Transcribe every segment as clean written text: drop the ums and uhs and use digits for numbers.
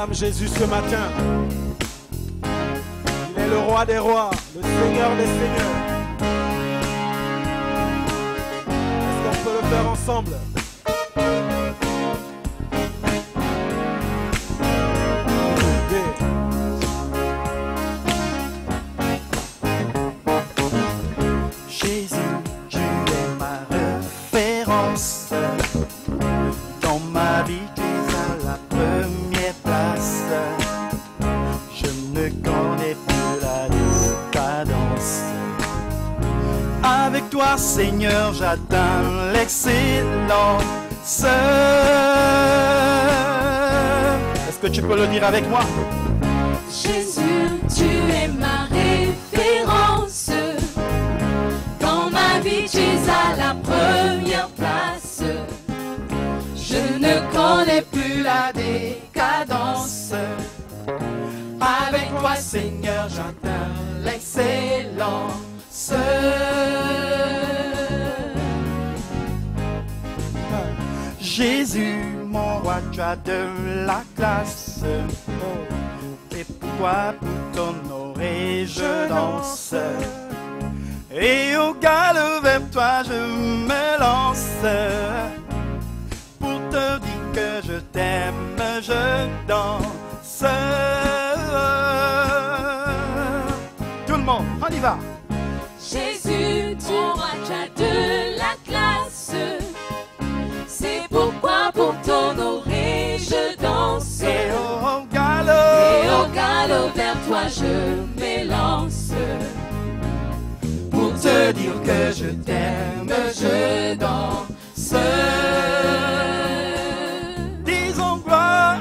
acclame Jésus ce matin. Il est le roi des rois, le Seigneur des seigneurs. Est-ce qu'on peut le faire ensemble? Jésus, tu es ma référence. Dans ma vie, tu es à la première place. Je ne connais plus la décadence. Avec toi, Seigneur, j'atteins l'excellence. Est-ce que tu peux le dire avec moi? Jésus, tu es ma référence. Dans ma vie, tu es à la première place. Je ne connais plus la décadence. Avec toi, Seigneur, j'atteins l'excellence. Jésus, mon roi, tu as de la classe. Et pourquoi pour t'honorer je danse? Et au galop vers toi je me lance. Pour te dire que je t'aime, je danse. Tout le monde, on y va. Jésus, tu as de la classe. C'est pourquoi pour t'honorer je danse. Et au galop vers toi je m'élance. pour te dire que je t'aime, je danse. Disons gloire.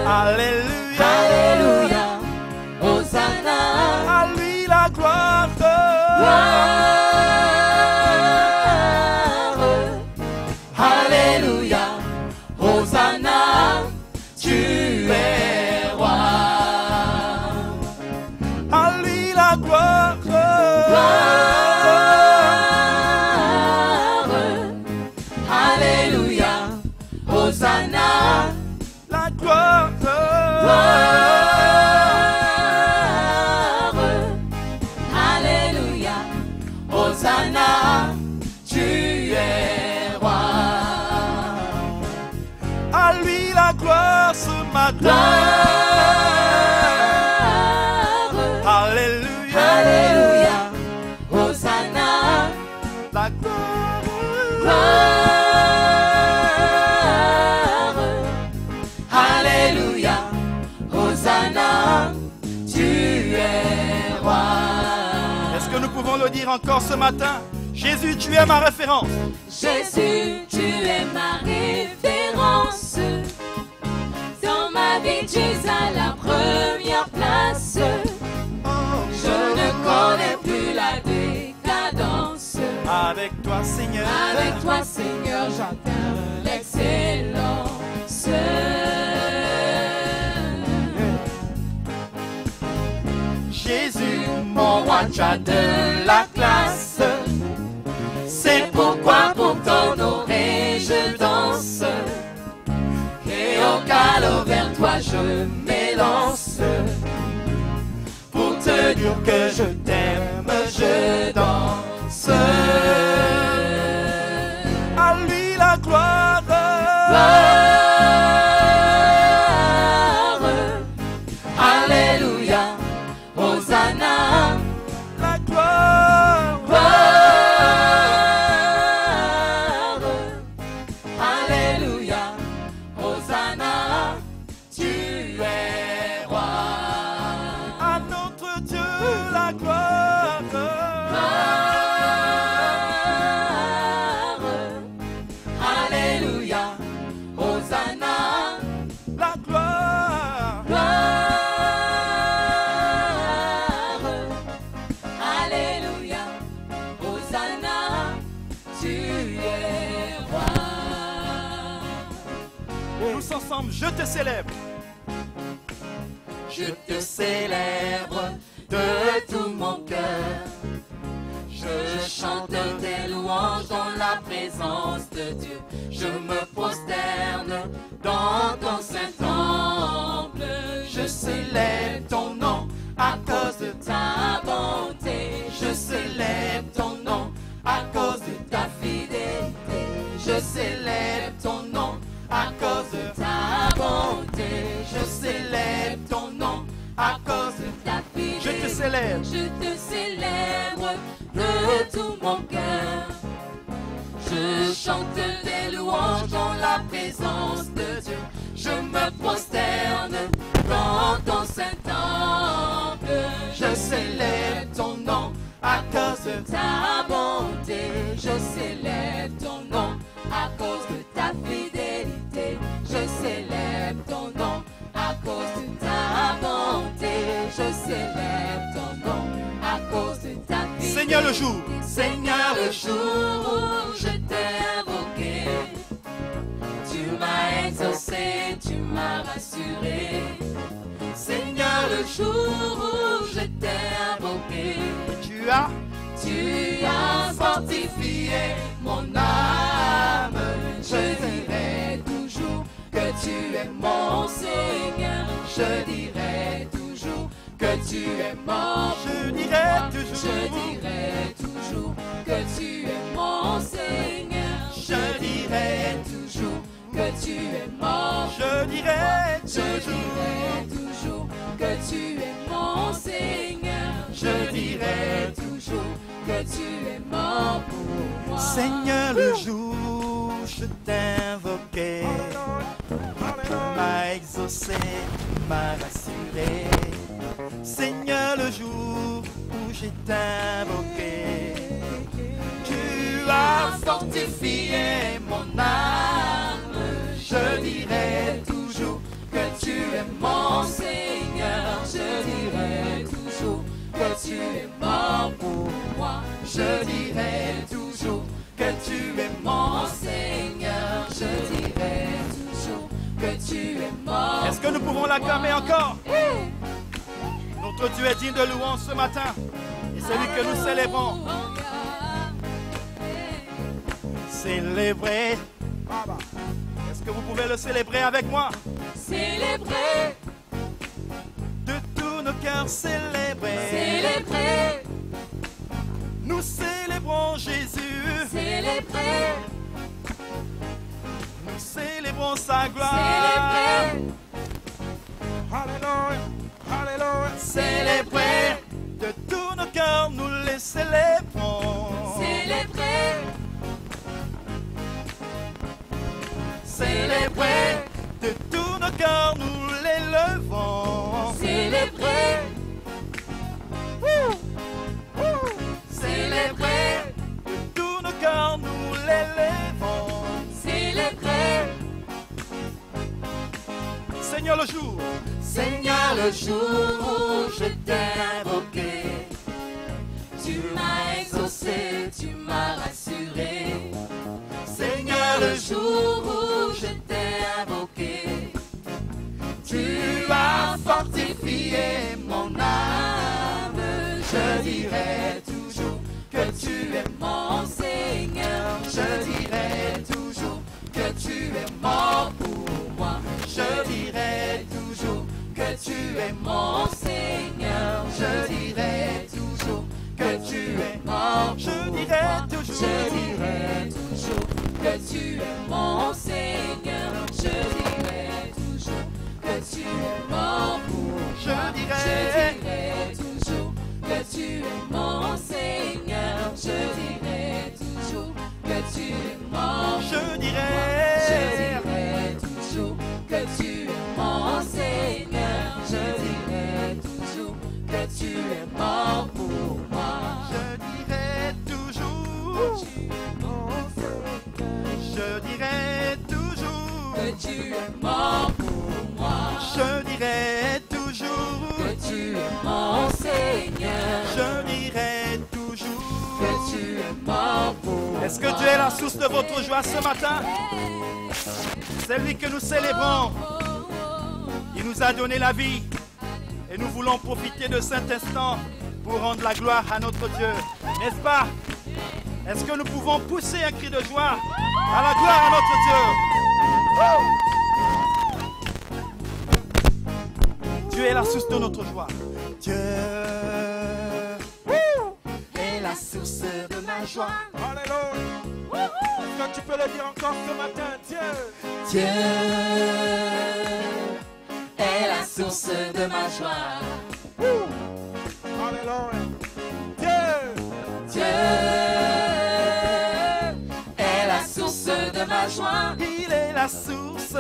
Alléluia. Alléluia. Hosanna. À lui la gloire. Alléluia. Hosanna. Tu es roi. À lui la gloire. Alléluia. Hosanna. La gloire. Alléluia. Hosanna. Tu es roi. À lui la gloire ce matin. Alléluia. Alléluia. Hosanna. La gloire. Alléluia. Hosanna. Tu es roi. Est-ce que nous pouvons le dire encore ce matin? Jésus, tu es ma référence. Jésus, tu es ma référence. Dans ma vie, tu es à la première place. Je ne connais plus la décadence. Avec toi, Seigneur. Avec toi, Seigneur, j'atteins l'excellence. Jésus, mon roi, tu as de la classe. C'est pourquoi pour t'honorer je danse. Et au galop vers toi, je m'élance. Pour te dire que je t'aime, je danse. À lui la gloire. Alléluia. Hosanna. La gloire. Alléluia. Hosanna. Tu es roi. À notre Dieu la gloire. Alléluia. Hosanna. La gloire. Alléluia. Hosanna. Tu es roi. Tous ensemble, je te célèbre. Je te célèbre de tout mon cœur. Je chante tes louanges dans la la présence de Dieu. Je me prosterne dans ton saint temple. Je célèbre ton nom à cause de Ta bonté, Je célèbre ton nom à cause de ta fidélité. Je célèbre ton nom à cause de Ta bonté, Je célèbre ton nom à cause de ta fidélité. Je te célèbre. Je te célèbre de tout mon cœur. Je chante des louanges dans la présence de Dieu. Je me prosterne dans ton saint temple. Je célèbre ton nom à cause de Ta bonté, je célèbre ton nom à cause de ta fidélité. Je célèbre ton nom à cause de ta bonté. Je célèbre ton nom à cause de ta fidélité. Seigneur le jour. Seigneur, le jour où je t'ai invoqué, tu m'as exaucé, tu m'as rassuré. Seigneur, le jour où je t'ai invoqué, Tu as fortifié mon âme. Je dirai toujours que tu es mon Seigneur. Je dirai toujours que tu es mon. Je dirai toujours. Je dirai toujours que tu es mon Seigneur. Je dirai toujours que tu es mon. Je dirai Je dirai toujours que tu es mon Seigneur. Je dirai toujours que tu es mort pour moi. Seigneur, le jour où je t'invoquais, tu m'as exaucé, tu m'as rassuré. Seigneur, le jour où je t'invoquais, tu as fortifié mon âme. Je dirai toujours que tu es mon Seigneur, je dirai toujours que tu es mort pour moi. Je dirai toujours que tu es Mon Seigneur, je dirai toujours que tu es mort. Est-ce que nous pouvons l'acclamer encore? Notre Dieu est digne de louange ce matin. Et c'est lui que nous célébrons. Célébrer. Est-ce que vous pouvez le célébrer avec moi? Célébrer, De tous nos cœurs, célébrer. célébrer, Nous célébrons Jésus. célébrer, Nous célébrons sa gloire. célébrer, Alléluia. Alléluia. Célébrer. De tous nos cœurs, nous les célébrons. célébrer, Célébrer. De tous nos cœurs, nous l'élevons. célébrer, célébrer, De tous nos cœurs, nous l'élevons. célébrer. Seigneur, le jour. Seigneur, le jour où je t'ai invoqué, tu m'as exaucé, tu m'as rassuré. Seigneur, le jour où je t'ai invoqué, tu as fortifié mon âme. Je dirai toujours que tu es mon Seigneur. Je dirai toujours que tu es mort pour moi. Je dirai toujours que tu es mon Seigneur. Je dirai toujours que tu es mort pour Je dirai moi. toujours. Je dirai toujours que tu es mon Seigneur. Je dirai toujours que tu es mort pour moi. Je dirai. Je dirai toujours que tu es mon Seigneur. Je dirai toujours que tu es mort. Je dirai. Je dirai toujours que tu es mon Seigneur. Je dirai toujours que tu es mort pour moi. Je dirai toujours. Je dirai toujours. Que tu es mort pour moi. Je dirai toujours. Que tu es mon Seigneur. Je dirai toujours. Que tu es mort pour moi. Est-ce que Dieu est la source de votre joie ce matin? C'est lui que nous célébrons. Il nous a donné la vie. Et nous voulons profiter de cet instant pour rendre la gloire à notre Dieu. N'est-ce pas? Est-ce que nous pouvons pousser un cri de joie à la gloire à notre Dieu? Dieu est la source de notre joie. Dieu est la source de ma joie. Alléluia. Est-ce que tu peux le dire encore ce matin? Dieu est la source de ma joie. Alléluia. Dieu est la source de ma joie. Il est la source.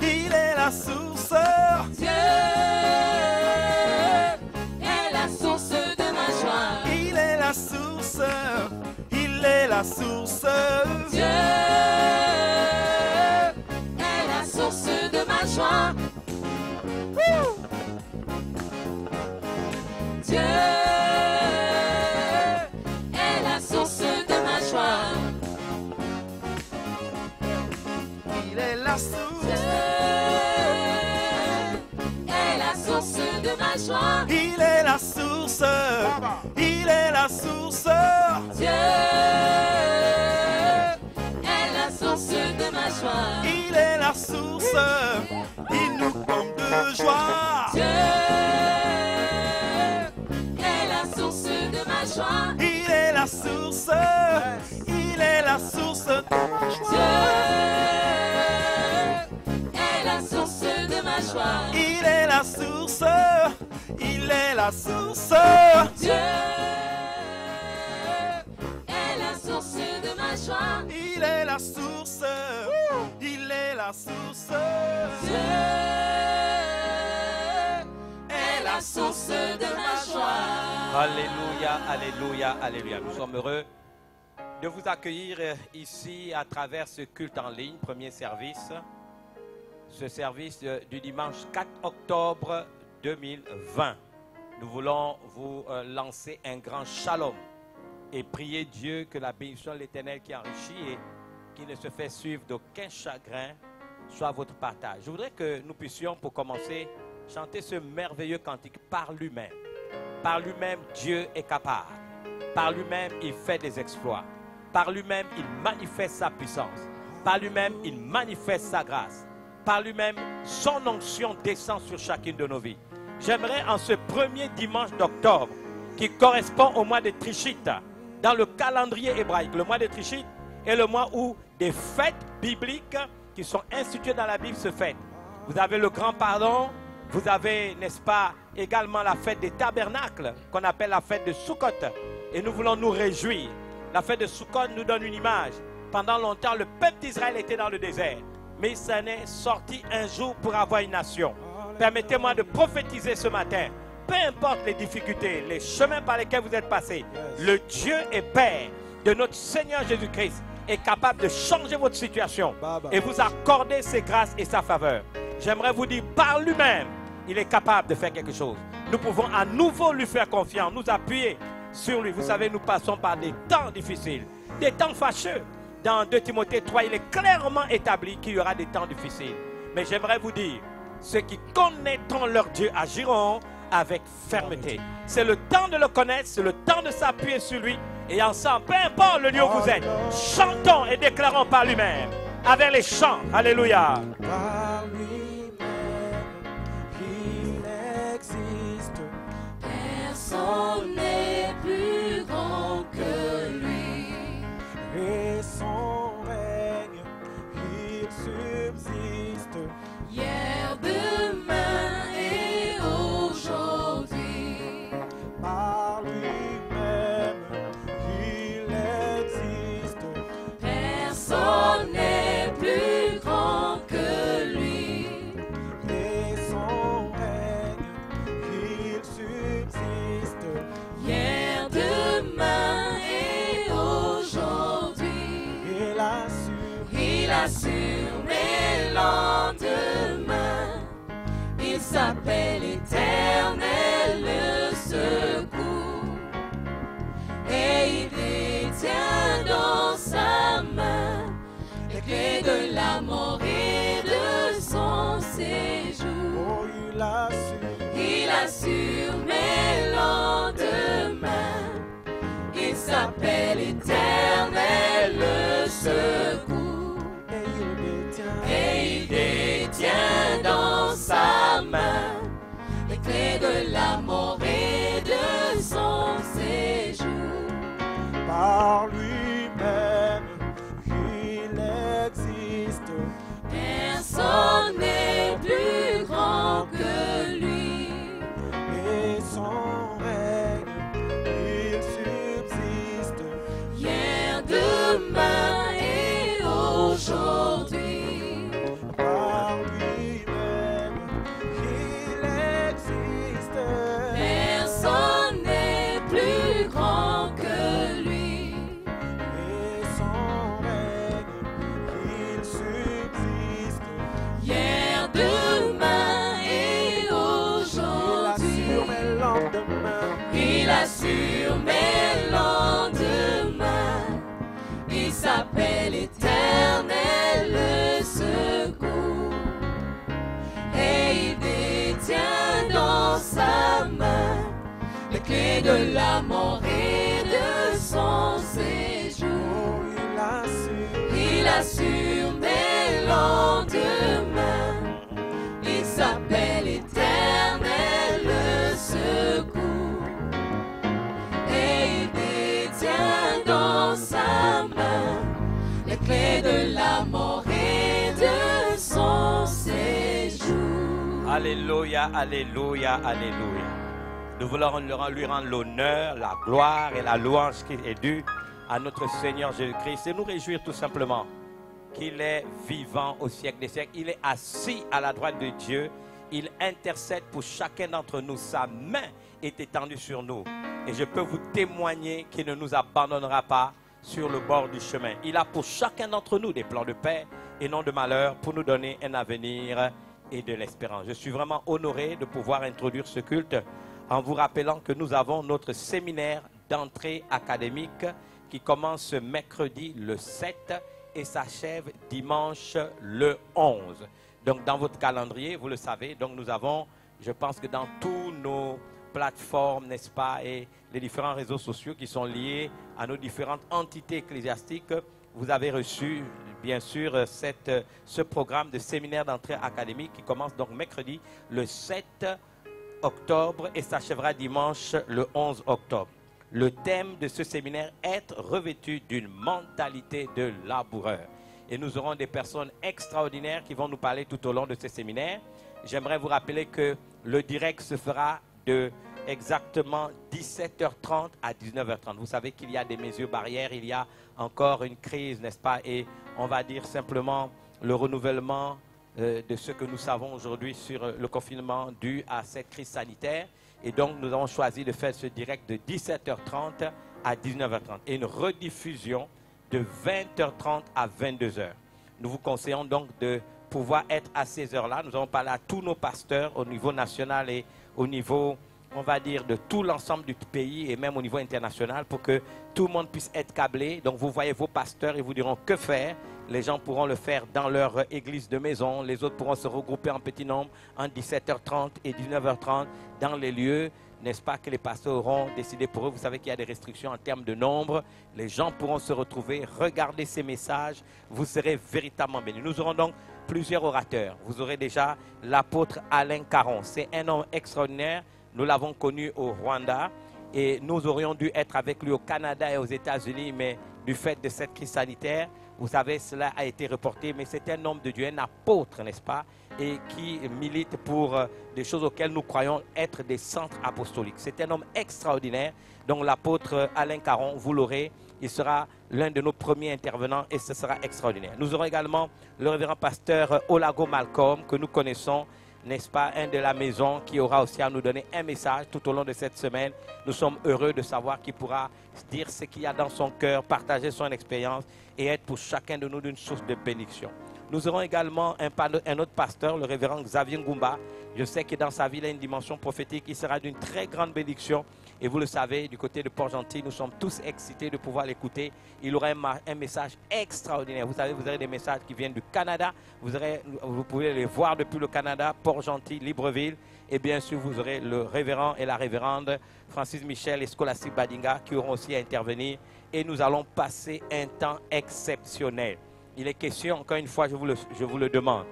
Il est la source. Dieu est la source de ma joie. Il est la source. Il est la source. Dieu est la source de ma joie. Dieu est la source de ma joie. Il est la source. Dieu est la source de ma joie. Il est la source. Il est la source. Dieu est la source de ma joie. Il est la source. Il nous comble de joie. Dieu est la source de ma joie. Il est la source. Il est la source de ma joie. Dieu est la source de ma joie. Il est la source. Il est la source. Dieu est la source de ma joie. Il est la source. Il est la source. Dieu est la source de ma joie. Alléluia, alléluia, alléluia. Nous sommes heureux de vous accueillir ici à travers ce culte en ligne, premier service. Ce service du dimanche 4 octobre 2020. Nous voulons vous lancer un grand shalom et prier Dieu que la bénédiction de l'Éternel qui enrichit et qui ne se fait suivre d'aucun chagrin soit votre partage. Je voudrais que nous puissions, pour commencer, chanter ce merveilleux cantique par lui-même. Par lui-même, Dieu est capable. Par lui-même, il fait des exploits. Par lui-même, il manifeste sa puissance. Par lui-même, il manifeste sa grâce. Par lui-même, son onction descend sur chacune de nos vies. J'aimerais en ce premier dimanche d'octobre, qui correspond au mois de Trishit, dans le calendrier hébraïque, le mois de Trishit est le mois où des fêtes bibliques qui sont instituées dans la Bible se fêtent. Vous avez le grand pardon, vous avez, n'est-ce pas, également la fête des tabernacles, qu'on appelle la fête de Sukkot. Et nous voulons nous réjouir. La fête de Sukkot nous donne une image. Pendant longtemps, le peuple d'Israël était dans le désert. Mais il s'en est sorti un jour pour avoir une nation. Permettez-moi de prophétiser ce matin. Peu importe les difficultés, les chemins par lesquels vous êtes passés, le Dieu et Père de notre Seigneur Jésus-Christ est capable de changer votre situation et vous accorder ses grâces et sa faveur. J'aimerais vous dire, par lui-même, il est capable de faire quelque chose. Nous pouvons à nouveau lui faire confiance, nous appuyer sur lui. Vous savez, nous passons par des temps difficiles, des temps fâcheux. Dans 2 Timothée 3, il est clairement établi qu'il y aura des temps difficiles. Mais j'aimerais vous dire, ceux qui connaîtront leur Dieu agiront avec fermeté. C'est le temps de le connaître, c'est le temps de s'appuyer sur lui. Et ensemble, peu importe le lieu où vous êtes, chantons et déclarons par lui-même, avec les chants. Alléluia. Par lui-même, il existe. Personne n'est plus grand que lui. Et son règne, il subsiste. Hier, demain et aujourd'hui. Par lui-même, il existe. Personne n'est plus grand que lui. Et son règne, il subsiste. Hier, demain et aujourd'hui. Il assure mes lendemains. Il s'appelle Éternel le secours. Et il détient dans sa main les clés de la mort et de son séjour. Oh, Il assure mes lendemains. Il s'appelle Éternel secours. Et il détient dans sa main les clés de la mort et de son séjour. Par lui-même, il existe. Personne n'est plus grand que lui. Et son règne, il subsiste. Hier, demain et aujourd'hui. Par lui-même, il existe. Personne n'est plus grand que lui. Et son règne, il subsiste. Hier, demain et aujourd'hui. Il assure mes lendemains. Il assure mes lendemains. Il s'appelle Éternel le secours. Et il détient dans sa main les clés de la mort et de son séjour. Il assure mes lendemains. Il s'appelle Éternel le secours. Et il détient dans sa main les clés de la mort et de son séjour. Alléluia, alléluia, alléluia. Nous voulons lui rendre l'honneur, la gloire et la louange qui est due à notre Seigneur Jésus-Christ et nous réjouir tout simplement qu'il est vivant au siècle des siècles. Il est assis à la droite de Dieu. Il intercède pour chacun d'entre nous. Sa main est étendue sur nous. Et je peux vous témoigner qu'il ne nous abandonnera pas sur le bord du chemin. Il a pour chacun d'entre nous des plans de paix et non de malheur pour nous donner un avenir et de l'espérance. Je suis vraiment honoré de pouvoir introduire ce culte en vous rappelant que nous avons notre séminaire d'entrée académique qui commence ce mercredi le 7 et s'achève dimanche le 11. Donc dans votre calendrier, vous le savez, donc nous avons, je pense que dans tous nos plateformes, n'est-ce pas, et les différents réseaux sociaux qui sont liés à nos différentes entités ecclésiastiques, vous avez reçu bien sûr ce programme de séminaire d'entrée académique qui commence donc mercredi le 7 octobre et s'achèvera dimanche le 11 octobre. Le thème de ce séminaire, être revêtu d'une mentalité de laboureur. Et nous aurons des personnes extraordinaires qui vont nous parler tout au long de ce séminaire. J'aimerais vous rappeler que le direct se fera de exactement 17h30 à 19h30. Vous savez qu'il y a des mesures barrières, il y a encore une crise, n'est-ce pas? Et on va dire simplement le renouvellement de ce que nous savons aujourd'hui sur le confinement dû à cette crise sanitaire. Et donc, nous avons choisi de faire ce direct de 17h30 à 19h30 et une rediffusion de 20h30 à 22h. Nous vous conseillons donc de pouvoir être à ces heures-là. Nous allons parler à tous nos pasteurs au niveau national et au niveau, on va dire, de tout l'ensemble du pays et même au niveau international pour que tout le monde puisse être câblé. Donc, vous voyez vos pasteurs et vous diront que faire. Les gens pourront le faire dans leur église de maison. Les autres pourront se regrouper en petit nombre en 17h30 et 19h30 dans les lieux, n'est-ce pas, que les pasteurs auront décidé pour eux. Vous savez qu'il y a des restrictions en termes de nombre. Les gens pourront se retrouver, regarder ces messages. Vous serez véritablement bénis. Nous aurons donc plusieurs orateurs. Vous aurez déjà l'apôtre Alain Caron. C'est un homme extraordinaire. Nous l'avons connu au Rwanda et nous aurions dû être avec lui au Canada et aux États-Unis, mais du fait de cette crise sanitaire, vous savez, cela a été reporté, mais c'est un homme de Dieu, un apôtre, n'est-ce pas, et qui milite pour des choses auxquelles nous croyons être des centres apostoliques. C'est un homme extraordinaire. Donc l'apôtre Alain Caron, vous l'aurez, il sera l'un de nos premiers intervenants et ce sera extraordinaire. Nous aurons également le révérend pasteur Olago Malcolm, que nous connaissons, n'est-ce pas, un de la maison qui aura aussi à nous donner un message tout au long de cette semaine. Nous sommes heureux de savoir qu'il pourra dire ce qu'il y a dans son cœur, partager son expérience et être pour chacun de nous d'une source de bénédiction. Nous aurons également un autre pasteur, le révérend Xavier Ngumba. Je sais que dans sa vie, il a une dimension prophétique. Il sera d'une très grande bénédiction. Et vous le savez, du côté de Port-Gentil, nous sommes tous excités de pouvoir l'écouter. Il aura un message extraordinaire. Vous savez, vous aurez des messages qui viennent du Canada. Vous pouvez les voir depuis le Canada, Port-Gentil, Libreville. Et bien sûr, vous aurez le révérend et la révérende Francis Michel et Scholastique Badinga qui auront aussi à intervenir et nous allons passer un temps exceptionnel. Il est question, encore une fois, je vous le demande,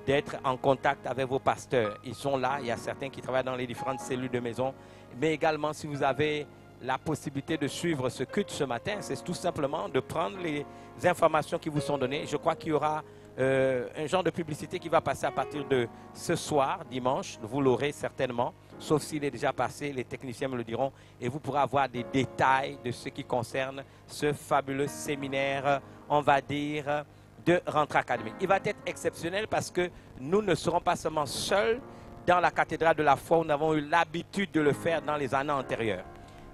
d'être en contact avec vos pasteurs. Ils sont là, il y a certains qui travaillent dans les différentes cellules de maison, mais également si vous avez la possibilité de suivre ce culte ce matin, c'est tout simplement de prendre les informations qui vous sont données. Je crois qu'il y aura un genre de publicité qui va passer à partir de ce soir, dimanche. Vous l'aurez certainement, sauf s'il est déjà passé, les techniciens me le diront, et vous pourrez avoir des détails de ce qui concerne ce fabuleux séminaire, on va dire, de rentrée académique. Il va être exceptionnel parce que nous ne serons pas seulement seuls dans la cathédrale de la foi, où nous avons eu l'habitude de le faire dans les années antérieures.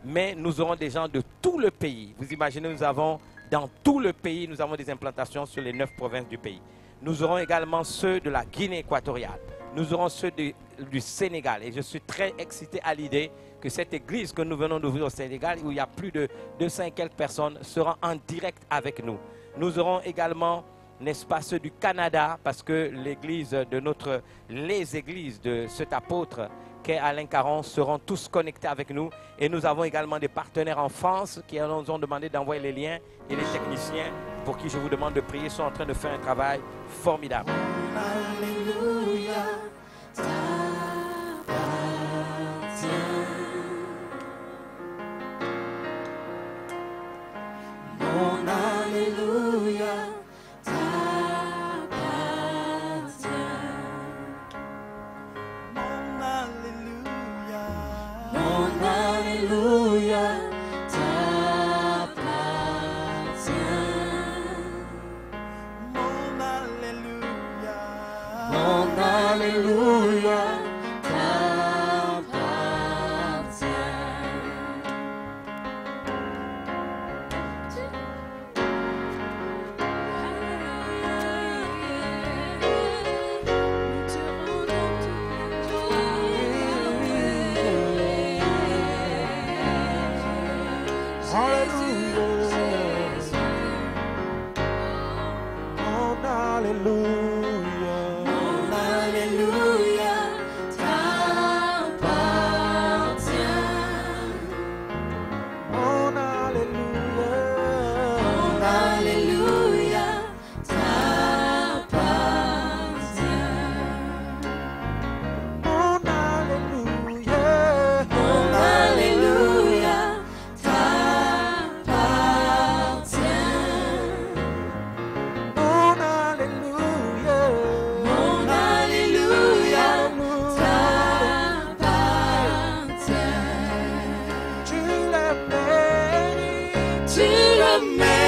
Mais nous aurons des gens de tout le pays. Vous imaginez, nous avons dans tout le pays, nous avons des implantations sur les 9 provinces du pays. Nous aurons également ceux de la Guinée équatoriale. Nous aurons ceux du Sénégal. Et je suis très excité à l'idée que cette église que nous venons d'ouvrir au Sénégal, où il y a plus de 200 et quelques personnes, sera en direct avec nous. Nous aurons également, n'est-ce pas, ceux du Canada, parce que les églises de cet apôtre qu'est Alain Caron seront tous connectés avec nous. Et nous avons également des partenaires en France qui nous ont demandé d'envoyer les liens, et les techniciens pour qui je vous demande de prier sont en train de faire un travail formidable. Alléluia, t'appartiens. Mon Alléluia t'appartient. Mon Alléluia t'appartient. Mon Alléluia t'appartient. Mon Alléluia t'appartient. Mon Alléluia t'appartient. Mon Alléluia Tu le mérites.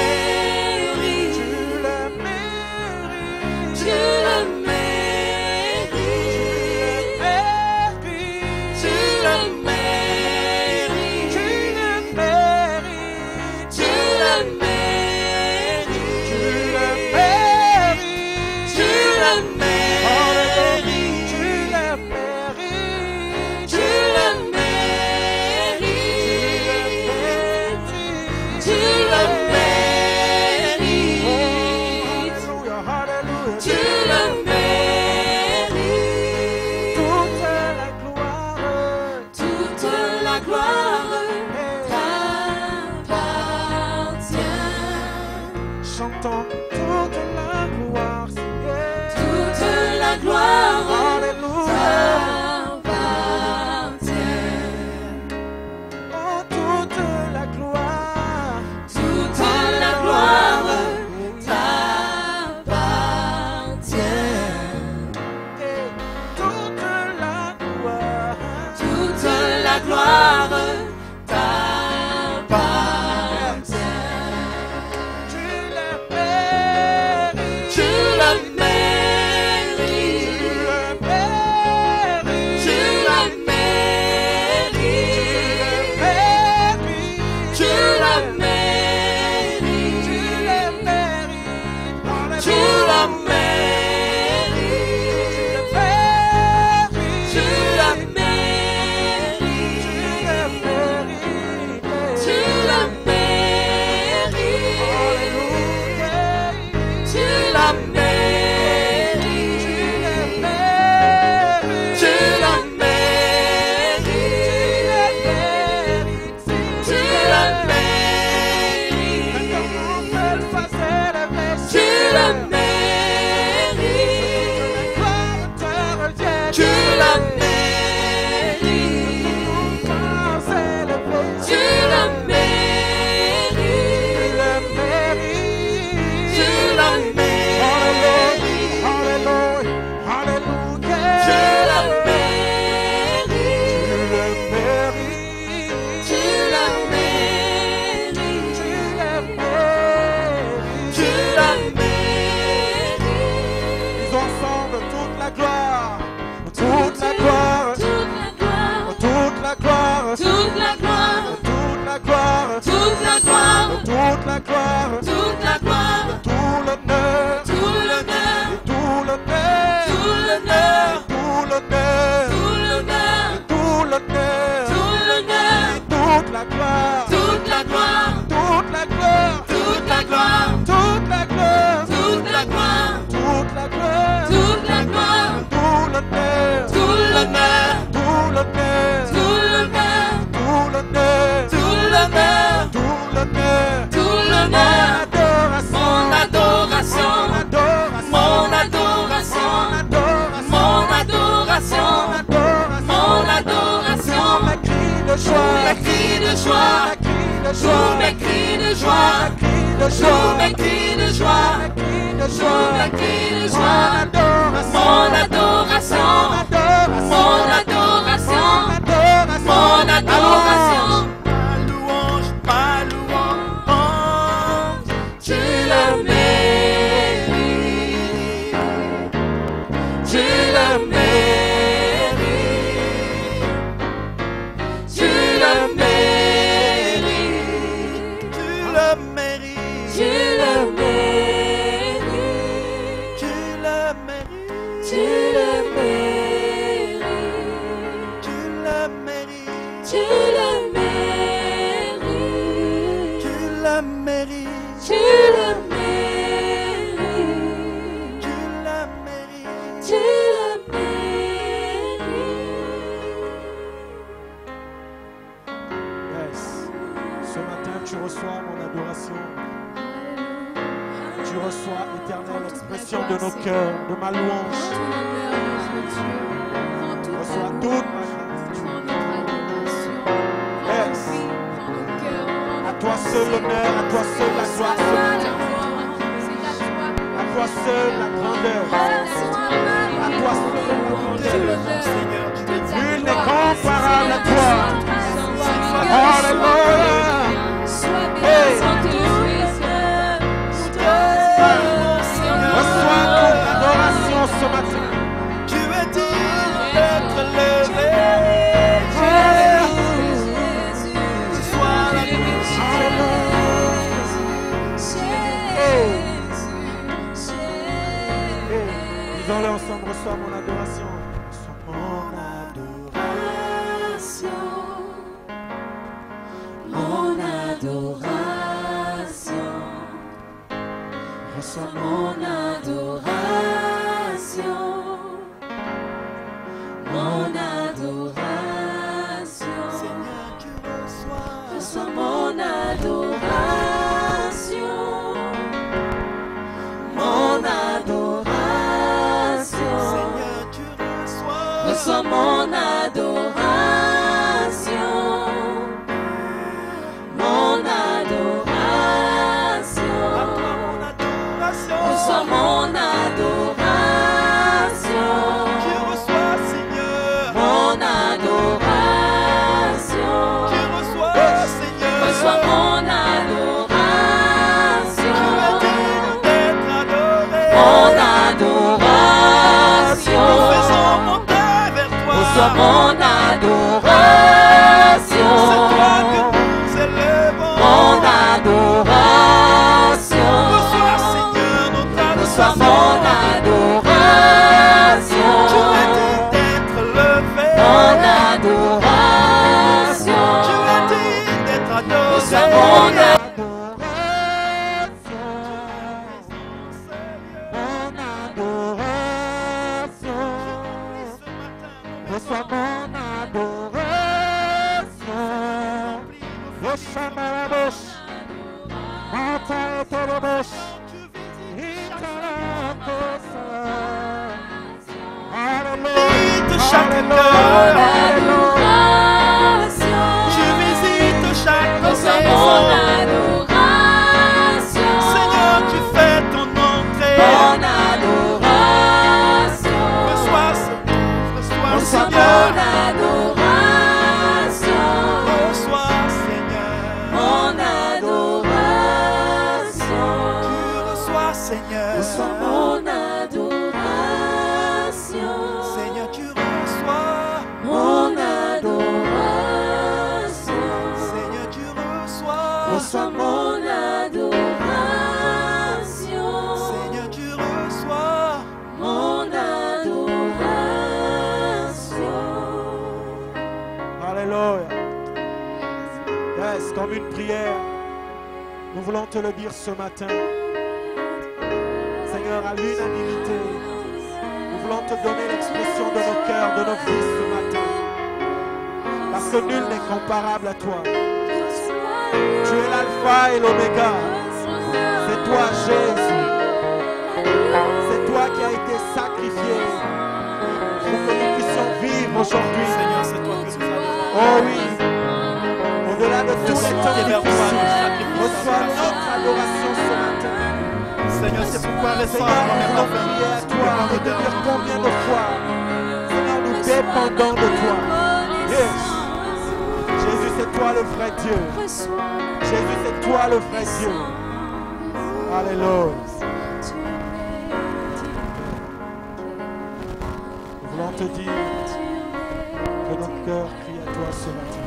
la gloire, toute la gloire, tout l'honneur, tout l'honneur, tout l'honneur, tout l'honneur, tout l'honneur, tout l'honneur, tout l'honneur, tout l'honneur, toute la gloire, toute la gloire, toute la gloire, toute la gloire, toute la gloire, toute la gloire, toute la gloire, toute la gloire, tout l'honneur, tout l'honneur, tout l'honneur, tout l'honneur, tout l'honneur, tout l'honneur, tout l'honneur, tout l'honneur, adoration, mon adoration, adoration, mon adoration, mon adoration, mon adoration, mes cris de joie, mes cris de joie, tous mes cris de joie, tous mes cris de joie, tous mes cris de joie, mon adoration, mon adoration, mon adoration, ma louange, tu le mérites, tu le mérites, tu le mérites, tu le mérites, tu le mérites, tu le mérites, tu le mérites, tu le mérites, tu le mérites, tu le mérites, tu le mérites, tu le mérites. tu le mérites. Yes. Ce matin, tu reçois mon adoration. Tu reçois, Éternel, l'expression de nos cœurs, de ma louange. Tu reçois toute ma gratitude. Yes. À toi seul l'honneur, à toi seul la gloire ce matin. À toi seul la grandeur. À toi seul la grandeur. Nul n'est comparable à toi. Alléluia. Hey. Reçois toute l'adoration ce matin. Tu es digne d'être levé. Sois la Disons-le ensemble, reçois mon adoration. Reçois mon adoration. Mon adoration, reçois mon adoration, mon adoration, Seigneur, tu reçois. reçois mon adoration, mon adoration, Seigneur, tu reçois. reçois mon adoration. Mon adoration, reçois mon adoration, Tu reçois, Seigneur. mon adoration, Tu reçois, Seigneur. reçois mon adoration, D'être adoré. mon adoration, Nous faisons monter vers toi. reçois mon adoration, C'est toi que nous élevons. mon adoration. Reçois, Seigneur, notre Reçois adoration. mon adoration, Tu es digne d'être levé. mon adoration, Tu es digne d'être adoré. reçois mon adoration, Reçois mon adoration. Reçois ma bouche. Mata et la bouche. Visite chaque mon cœur. adoration, Tu visites chaque reçois mon maison. adoration, Seigneur, tu fais ton entrée. mon adoration, Reçois, Seigneur. Reçois, reçois mon Seigneur. adoration, Reçois, Seigneur. mon adoration, Tu reçois, Seigneur. reçois mon adoration, Seigneur, tu reçois. mon adoration, Seigneur, tu reçois. reçois mon adoration. voulons te le dire ce matin. Seigneur, à l'unanimité, nous voulons te donner l'expression de nos cœurs, de nos vies ce matin. Parce que nul n'est comparable à toi. Tu es l'alpha et l'oméga. C'est toi, Jésus. C'est toi qui as été sacrifié pour que nous puissions vivre aujourd'hui. Seigneur, c'est toi que nous avons. Oh oui. Au-delà de tous les temps difficiles, reçois notre adoration ce matin. Seigneur, c'est pourquoi Seigneur, nous voulons prier à toi et te dire combien de fois, Seigneur, nous dépendons de toi. Yes. Jésus, c'est toi le vrai Dieu. Jésus, c'est toi le vrai Dieu. Alléluia. Nous voulons te dire que notre cœur crie à toi ce matin.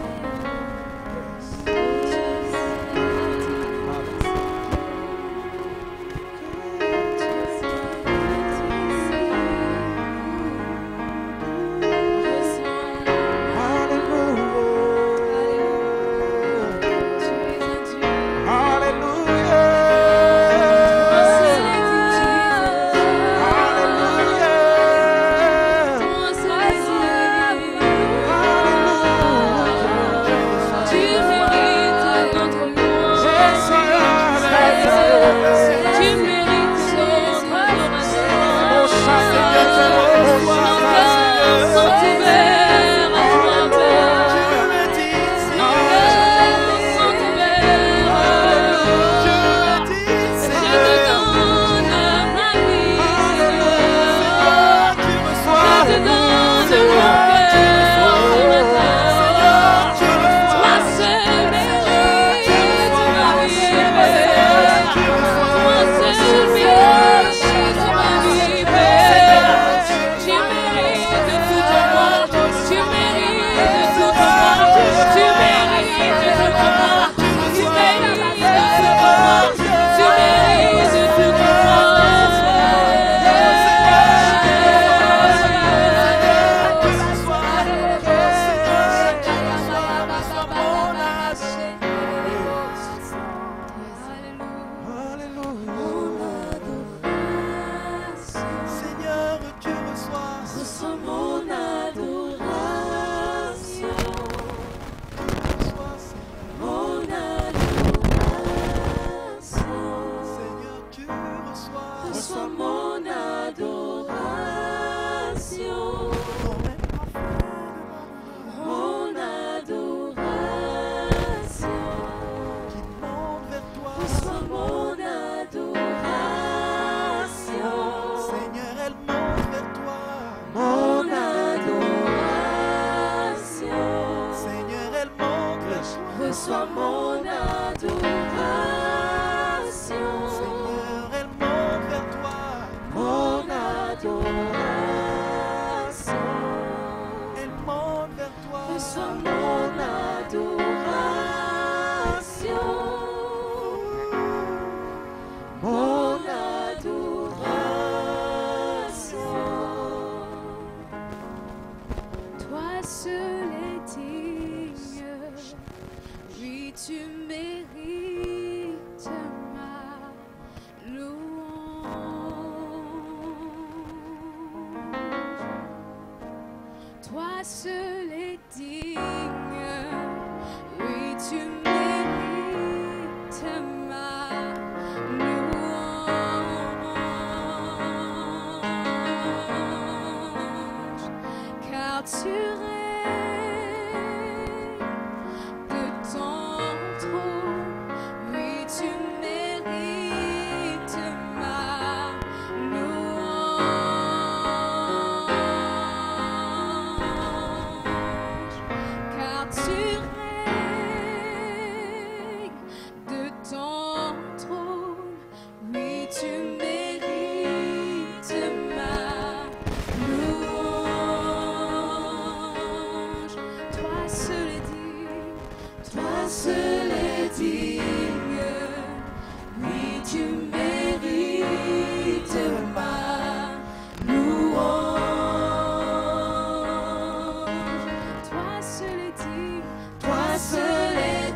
Toi seul est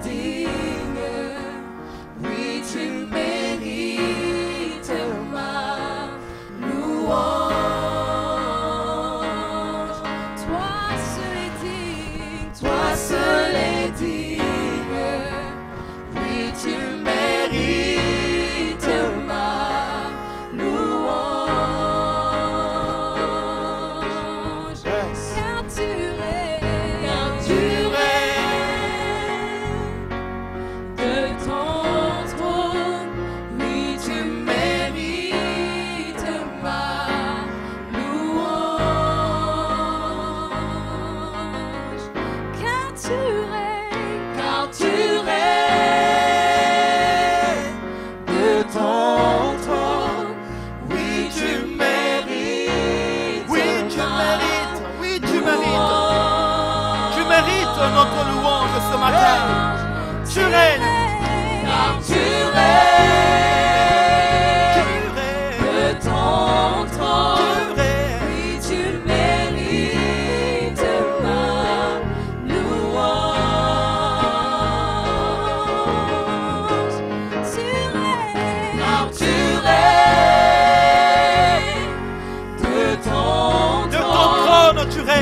digne, oui tu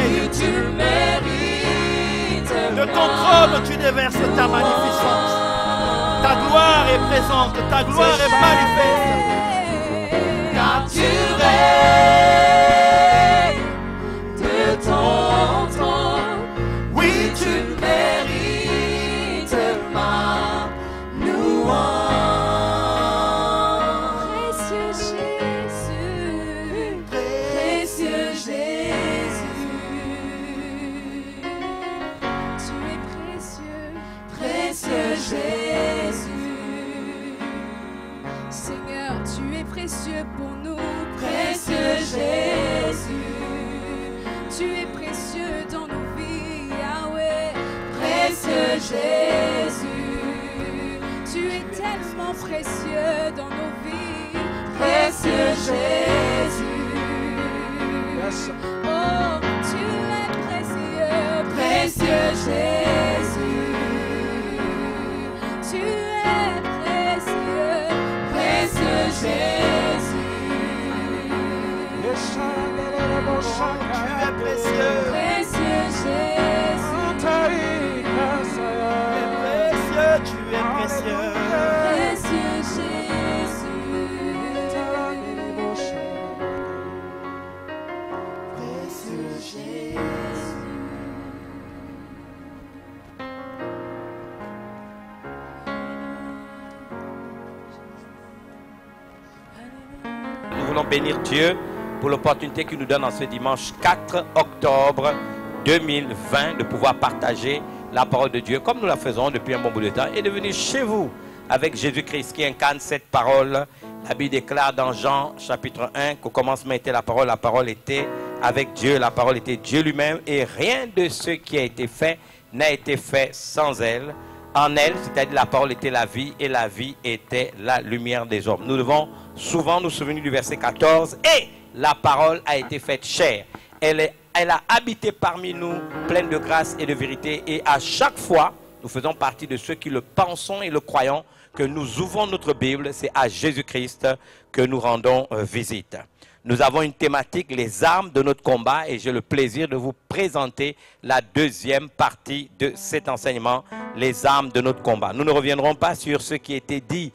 Oui, tu mérites. De ton trône, tu déverses ta magnificence. Ta gloire est présente, ta gloire est manifeste. Car tu règnes de ton trône. Oui, tu mérites ma louange. Précieux Jésus, précieux Jésus. Tu es précieux, précieux Jésus. Seigneur, tu es précieux pour nous, précieux Jésus. Tu es précieux dans nos vies, Yahweh, précieux Jésus. Tu es tellement précieux dans nos vies, précieux Jésus. Oh, tu es précieux, précieux Jésus. Tu es précieux, précieux Jésus. Tu es précieux. Précieux Jésus. Tu es précieux. Précieux Jésus. Précieux Jésus. Nous voulons bénir Dieu pour l'opportunité qu'il nous donne en ce dimanche 4 octobre 2020 de pouvoir partager la parole de Dieu comme nous la faisons depuis un bon bout de temps et de venir chez vous avec Jésus-Christ qui incarne cette parole. La Bible déclare dans Jean chapitre 1 qu'au commencement était la parole était avec Dieu, la parole était Dieu lui-même et rien de ce qui a été fait n'a été fait sans elle. En elle, c'est-à-dire la parole était la vie et la vie était la lumière des hommes. Nous devons souvent nous souvenir du verset 14 et la parole a été faite chair. Elle a habité parmi nous, pleine de grâce et de vérité. Et à chaque fois, nous faisons partie de ceux qui le pensons et le croyons, que nous ouvrons notre Bible, c'est à Jésus-Christ que nous rendons visite. Nous avons une thématique, les armes de notre combat, et j'ai le plaisir de vous présenter la deuxième partie de cet enseignement, les armes de notre combat. Nous ne reviendrons pas sur ce qui a été dit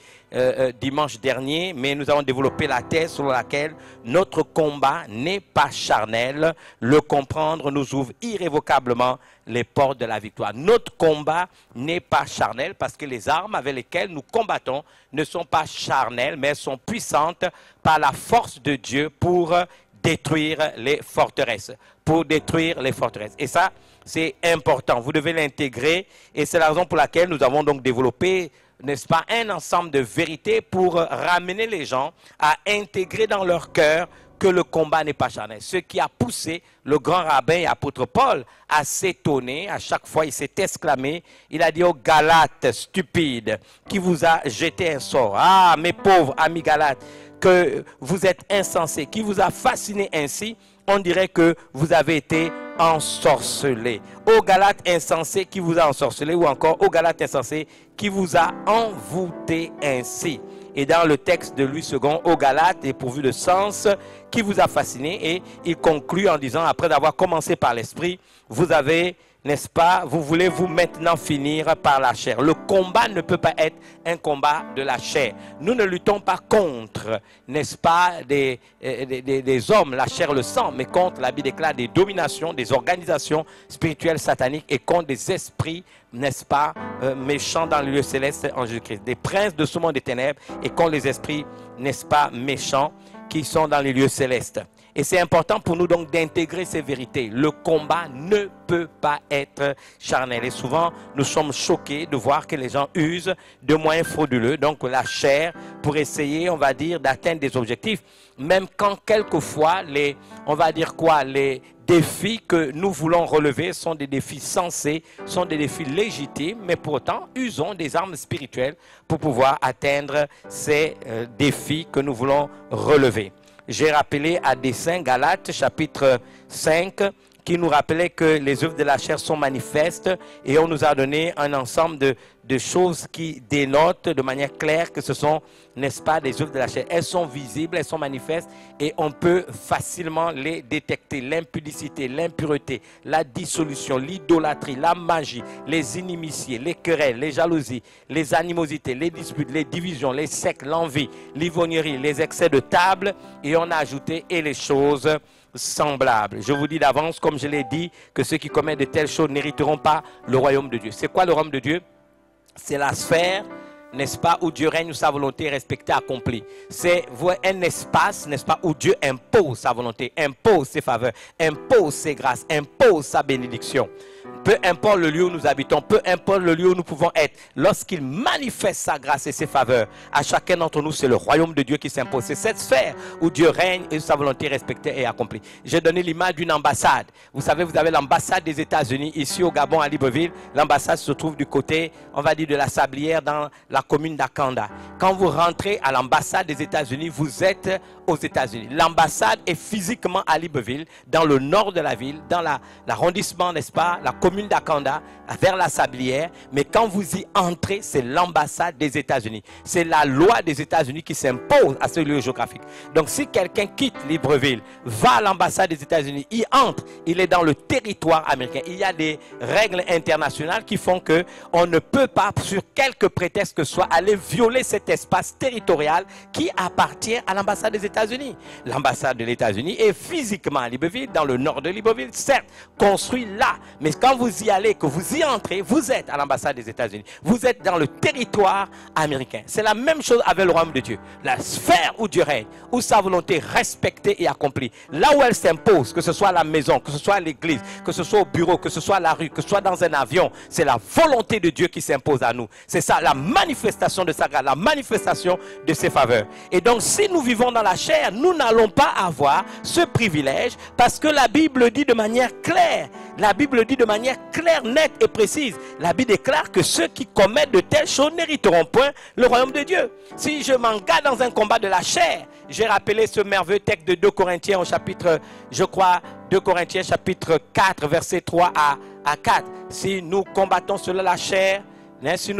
dimanche dernier, mais nous avons développé la thèse selon laquelle notre combat n'est pas charnel. Le comprendre nous ouvre irrévocablement les portes de la victoire. Notre combat n'est pas charnel parce que les armes avec lesquelles nous combattons ne sont pas charnelles, mais elles sont puissantes par la force de Dieu pour détruire les forteresses. Pour détruire les forteresses. Et ça, c'est important. Vous devez l'intégrer et c'est la raison pour laquelle nous avons donc développé, n'est-ce pas, un ensemble de vérités pour ramener les gens à intégrer dans leur cœur que le combat n'est pas charnel. Ce qui a poussé le grand rabbin et apôtre Paul à s'étonner, à chaque fois il s'est exclamé, il a dit aux Galates stupides, qui vous a jeté un sort, ah mes pauvres amis Galates, que vous êtes insensés, qui vous a fasciné ainsi, on dirait que vous avez été ensorcelés. Aux Galates insensés qui vous a ensorcelé, ou encore aux Galates insensés qui vous a envoûté ainsi. Et dans le texte de Louis II, aux Galates, est pourvu de sens, qui vous a fasciné. Et il conclut en disant, après avoir commencé par l'esprit, vous avez, n'est-ce pas, vous voulez vous maintenant finir par la chair. Le combat ne peut pas être un combat de la chair. Nous ne luttons pas contre, n'est-ce pas, des hommes, la chair, le sang, mais contre, la Bible déclare, des dominations, des organisations spirituelles sataniques et contre des esprits, n'est-ce pas, méchants dans le lieu céleste en Jésus-Christ. Des princes de ce monde des ténèbres et contre les esprits, n'est-ce pas, méchants qui sont dans les lieux célestes. Et c'est important pour nous donc d'intégrer ces vérités. Le combat ne peut pas être charnel. Et souvent, nous sommes choqués de voir que les gens usent de moyens frauduleux, donc la chair, pour essayer, on va dire, d'atteindre des objectifs. Même quand quelquefois, on va dire quoi, les défis que nous voulons relever sont des défis sensés, sont des défis légitimes, mais pourtant, usons des armes spirituelles pour pouvoir atteindre ces défis que nous voulons relever. J'ai rappelé à dessein Galates chapitre 5 qui nous rappelait que les œuvres de la chair sont manifestes et on nous a donné un ensemble de choses qui dénotent de manière claire que ce sont, n'est-ce pas, des œuvres de la chair. Elles sont visibles, elles sont manifestes et on peut facilement les détecter. L'impudicité, l'impureté, la dissolution, l'idolâtrie, la magie, les inimitiés, les querelles, les jalousies, les animosités, les disputes, les divisions, les sectes, l'envie, l'ivrognerie, les excès de table, et on a ajouté et les choses semblables. Je vous dis d'avance, comme je l'ai dit, que ceux qui commettent de telles choses n'hériteront pas le royaume de Dieu. C'est quoi le royaume de Dieu? C'est la sphère, n'est-ce pas, où Dieu règne, où sa volonté est respectée, accomplie. C'est un espace, n'est-ce pas, où Dieu impose sa volonté, impose ses faveurs, impose ses grâces, impose sa bénédiction. Peu importe le lieu où nous habitons, peu importe le lieu où nous pouvons être, lorsqu'il manifeste sa grâce et ses faveurs, à chacun d'entre nous, c'est le royaume de Dieu qui s'impose. C'est cette sphère où Dieu règne et où sa volonté est respectée et accomplie. J'ai donné l'image d'une ambassade. Vous savez, vous avez l'ambassade des États-Unis ici au Gabon, à Libreville. L'ambassade se trouve du côté, on va dire, de la Sablière dans la commune d'Akanda. Quand vous rentrez à l'ambassade des États-Unis, vous êtes aux États-Unis. L'ambassade est physiquement à Libreville, dans le nord de la ville, dans l'arrondissement, n'est-ce pas, la commune d'Akanda, vers la Sablière. Mais quand vous y entrez, c'est l'ambassade des États-Unis. C'est la loi des États-Unis qui s'impose à ce lieu géographique. Donc si quelqu'un quitte Libreville, va à l'ambassade des États-Unis, il entre, il est dans le territoire américain. Il y a des règles internationales qui font que on ne peut pas, sur quelque prétexte que ce soit, aller violer cet espace territorial qui appartient à l'ambassade des États-Unis. L'ambassade des États-Unis est physiquement à Libreville, dans le nord de Libreville, certes, construit là. Mais quand vous y allez, que vous y entrez, vous êtes à l'ambassade des États-Unis. Vous êtes dans le territoire américain. C'est la même chose avec le royaume de Dieu. La sphère où Dieu règne, où sa volonté est respectée et accomplie. Là où elle s'impose, que ce soit à la maison, que ce soit à l'église, que ce soit au bureau, que ce soit à la rue, que ce soit dans un avion, c'est la volonté de Dieu qui s'impose à nous. C'est ça, la manifestation de sa grâce, la manifestation de ses faveurs. Et donc, si nous vivons dans la chair, nous n'allons pas avoir ce privilège parce que la Bible dit de manière claire, nette et précise. La Bible déclare que ceux qui commettent de telles choses n'hériteront point le royaume de Dieu. Si je m'engage dans un combat de la chair, j'ai rappelé ce merveilleux texte de 2 Corinthiens au chapitre, je crois, 2 Corinthiens chapitre 4, versets 3 à 4. Si nous combattons selon la chair, ce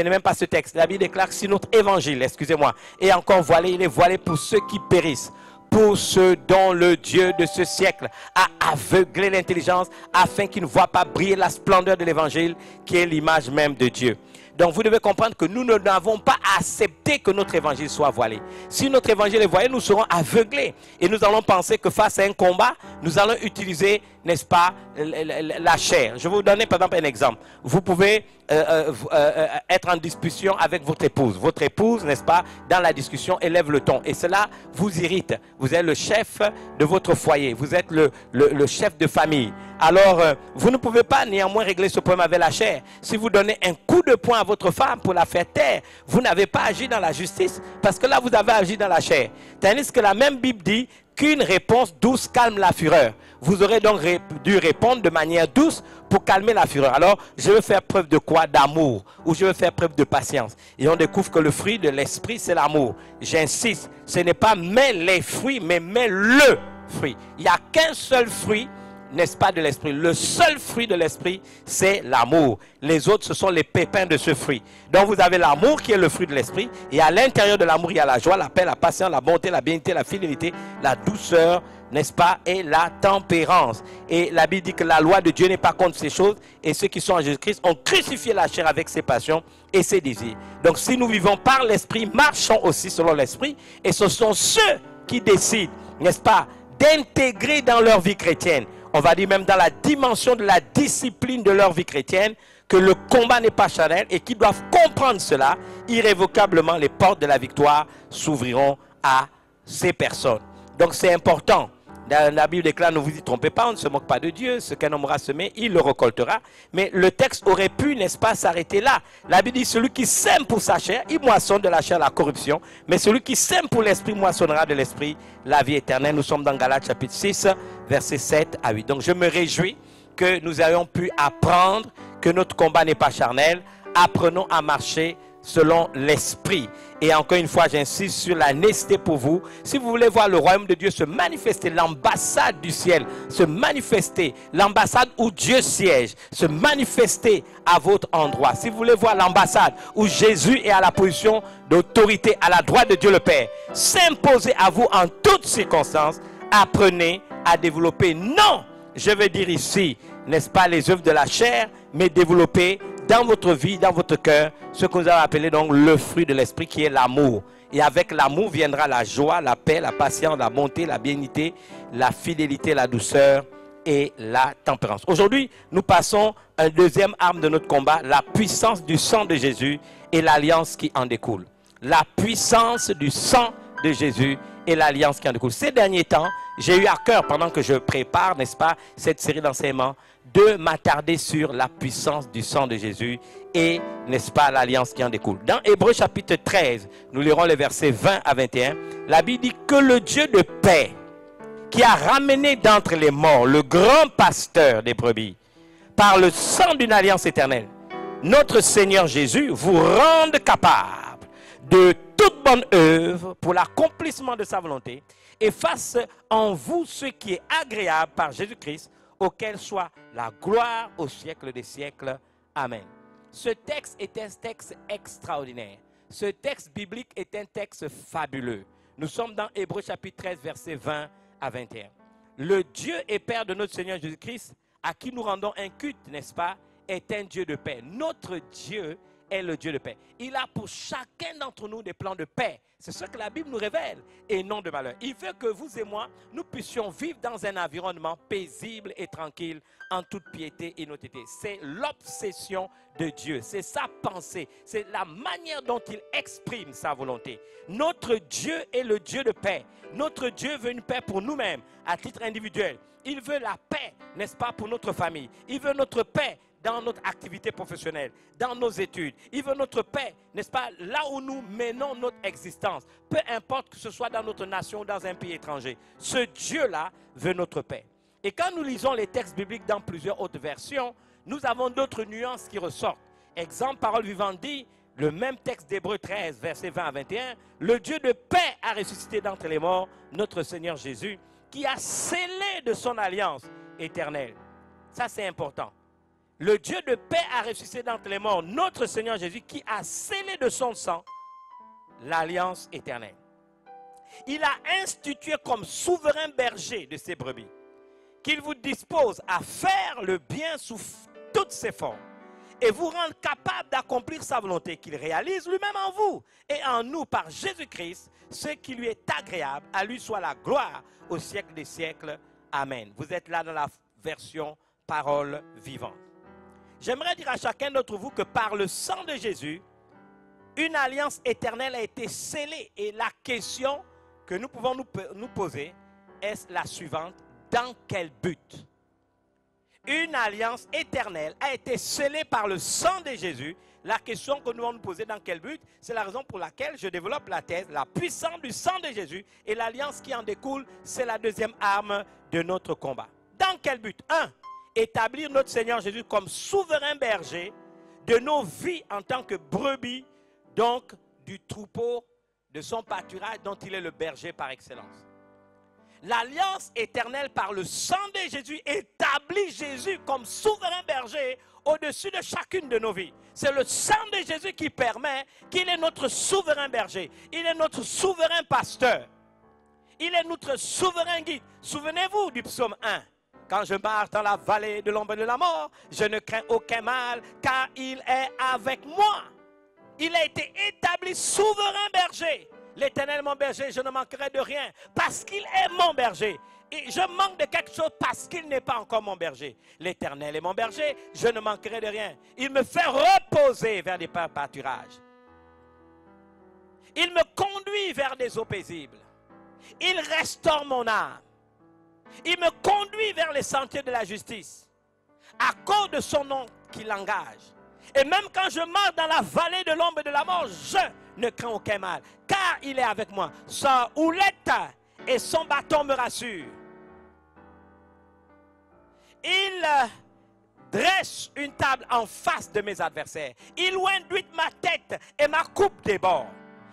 n'est même pas ce texte. La Bible déclare que si notre évangile, excusez-moi, est encore voilé, il est voilé pour ceux qui périssent. Pour ceux dont le Dieu de ce siècle a aveuglé l'intelligence afin qu'ils ne voient pas briller la splendeur de l'évangile qui est l'image même de Dieu. Donc vous devez comprendre que nous n'avons pas accepté que notre évangile soit voilé. Si notre évangile est voilé, nous serons aveuglés. Et nous allons penser que face à un combat, nous allons utiliser, n'est-ce pas, la chair. Je vais vous donner par exemple un exemple. Vous pouvez être en discussion avec votre épouse. Votre épouse, n'est-ce pas, dans la discussion, élève le ton. Et cela vous irrite. Vous êtes le chef de votre foyer. Vous êtes le chef de famille. Alors, vous ne pouvez pas néanmoins régler ce problème avec la chair. Si vous donnez un coup de poing à votre femme pour la faire taire, vous n'avez pas agi dans la justice parce que là, vous avez agi dans la chair. Tandis que la même Bible dit qu'une réponse douce calme la fureur. Vous aurez donc dû répondre de manière douce pour calmer la fureur. Alors, je veux faire preuve de quoi? D'amour. Ou je veux faire preuve de patience. Et on découvre que le fruit de l'esprit, c'est l'amour. J'insiste, ce n'est pas mais les fruits, mais le fruit. Il n'y a qu'un seul fruit, n'est-ce pas, de l'esprit. Le seul fruit de l'esprit, c'est l'amour. Les autres, ce sont les pépins de ce fruit. Donc vous avez l'amour qui est le fruit de l'esprit. Et à l'intérieur de l'amour, il y a la joie, la paix, la patience, la bonté, la bénité, la fidélité, la douceur, n'est-ce pas, et la tempérance. Et la Bible dit que la loi de Dieu n'est pas contre ces choses. Et ceux qui sont en Jésus-Christ ont crucifié la chair avec ses passions et ses désirs. Donc si nous vivons par l'esprit, marchons aussi selon l'esprit. Et ce sont ceux qui décident, n'est-ce pas, d'intégrer dans leur vie chrétienne, on va dire même dans la dimension de la discipline de leur vie chrétienne, que le combat n'est pas charnel et qu'ils doivent comprendre cela, irrévocablement les portes de la victoire s'ouvriront à ces personnes. Donc c'est important. La Bible déclare, ne vous y trompez pas, on ne se moque pas de Dieu, ce qu'un homme aura semé, il le récoltera. Mais le texte aurait pu, n'est-ce pas, s'arrêter là. La Bible dit, celui qui sème pour sa chair, il moissonne de la chair la corruption, mais celui qui sème pour l'esprit moissonnera de l'esprit la vie éternelle. Nous sommes dans Galates chapitre 6, versets 7 à 8. Donc je me réjouis que nous ayons pu apprendre que notre combat n'est pas charnel. Apprenons à marcher selon l'esprit. Et encore une fois, j'insiste sur la nécessité pour vous. Si vous voulez voir le royaume de Dieu se manifester, l'ambassade du ciel se manifester, l'ambassade où Dieu siège, se manifester à votre endroit. Si vous voulez voir l'ambassade où Jésus est à la position d'autorité à la droite de Dieu le Père, s'imposer à vous en toutes circonstances, apprenez à développer. Non, je veux dire ici, n'est-ce pas, les œuvres de la chair, mais développer dans votre vie, dans votre cœur, ce que nous avons appelé donc le fruit de l'esprit qui est l'amour. Et avec l'amour viendra la joie, la paix, la patience, la bonté, la bénignité, la fidélité, la douceur et la tempérance. Aujourd'hui, nous passons à une deuxième arme de notre combat, la puissance du sang de Jésus et l'alliance qui en découle. La puissance du sang de Jésus et l'alliance qui en découle. Ces derniers temps, j'ai eu à cœur, pendant que je prépare, n'est-ce pas, cette série d'enseignements, de m'attarder sur la puissance du sang de Jésus et, n'est-ce pas, l'alliance qui en découle. Dans Hébreux chapitre 13, nous lirons les versets 20 à 21. La Bible dit que le Dieu de paix, qui a ramené d'entre les morts le grand pasteur des brebis, par le sang d'une alliance éternelle, notre Seigneur Jésus vous rende capable de toute bonne œuvre pour l'accomplissement de sa volonté et fasse en vous ce qui est agréable par Jésus-Christ, auquel soit la gloire au siècle des siècles. Amen. Ce texte est un texte extraordinaire. Ce texte biblique est un texte fabuleux. Nous sommes dans Hébreux chapitre 13, versets 20 à 21. Le Dieu et Père de notre Seigneur Jésus-Christ, à qui nous rendons un culte, n'est-ce pas, est un Dieu de paix. Notre Dieu est le Dieu de paix. Il a pour chacun d'entre nous des plans de paix. C'est ce que la Bible nous révèle et non de malheur. Il veut que vous et moi, nous puissions vivre dans un environnement paisible et tranquille en toute piété et honnêteté. C'est l'obsession de Dieu. C'est sa pensée. C'est la manière dont il exprime sa volonté. Notre Dieu est le Dieu de paix. Notre Dieu veut une paix pour nous-mêmes à titre individuel. Il veut la paix, n'est-ce pas, pour notre famille. Il veut notre paix dans notre activité professionnelle, dans nos études. Il veut notre paix, n'est-ce pas, là où nous menons notre existence. Peu importe que ce soit dans notre nation ou dans un pays étranger. Ce Dieu-là veut notre paix. Et quand nous lisons les textes bibliques dans plusieurs autres versions, nous avons d'autres nuances qui ressortent. Exemple, Parole vivante dit, le même texte d'Hébreux 13, versets 20 à 21, le Dieu de paix a ressuscité d'entre les morts, notre Seigneur Jésus, qui a scellé de son alliance éternelle. Ça, c'est important. Le Dieu de paix a ressuscité d'entre les morts, notre Seigneur Jésus, qui a scellé de son sang l'alliance éternelle. Il a institué comme souverain berger de ses brebis, qu'il vous dispose à faire le bien sous toutes ses formes et vous rendre capable d'accomplir sa volonté, qu'il réalise lui-même en vous et en nous par Jésus-Christ, ce qui lui est agréable. À lui soit la gloire au siècle des siècles. Amen. Vous êtes là dans la version Parole vivante. J'aimerais dire à chacun d'entre vous que par le sang de Jésus, une alliance éternelle a été scellée. Et la question que nous pouvons nous poser est la suivante. Dans quel but? Une alliance éternelle a été scellée par le sang de Jésus. La question que nous devons nous poser, dans quel but? C'est la raison pour laquelle je développe la thèse, la puissance du sang de Jésus. Et l'alliance qui en découle, c'est la deuxième arme de notre combat. Dans quel but? 1. Établir notre Seigneur Jésus comme souverain berger de nos vies en tant que brebis, donc du troupeau de son pâturage dont il est le berger par excellence. L'alliance éternelle par le sang de Jésus établit Jésus comme souverain berger au-dessus de chacune de nos vies. C'est le sang de Jésus qui permet qu'il est notre souverain berger. Il est notre souverain pasteur. Il est notre souverain guide. Souvenez-vous du psaume 1. Quand je marche dans la vallée de l'ombre de la mort, je ne crains aucun mal, car il est avec moi. Il a été établi souverain berger. L'Éternel mon berger, je ne manquerai de rien, parce qu'il est mon berger. Et je manque de quelque chose parce qu'il n'est pas encore mon berger. L'Éternel est mon berger, je ne manquerai de rien. Il me fait reposer vers des pâturages. Il me conduit vers des eaux paisibles. Il restaure mon âme. Il me conduit vers les sentiers de la justice, à cause de son nom qui l'engage. Et même quand je marche dans la vallée de l'ombre de la mort, je ne crains aucun mal, car il est avec moi. Sa houlette et son bâton me rassurent. Il dresse une table en face de mes adversaires. Il oint ma tête et ma coupe déborde.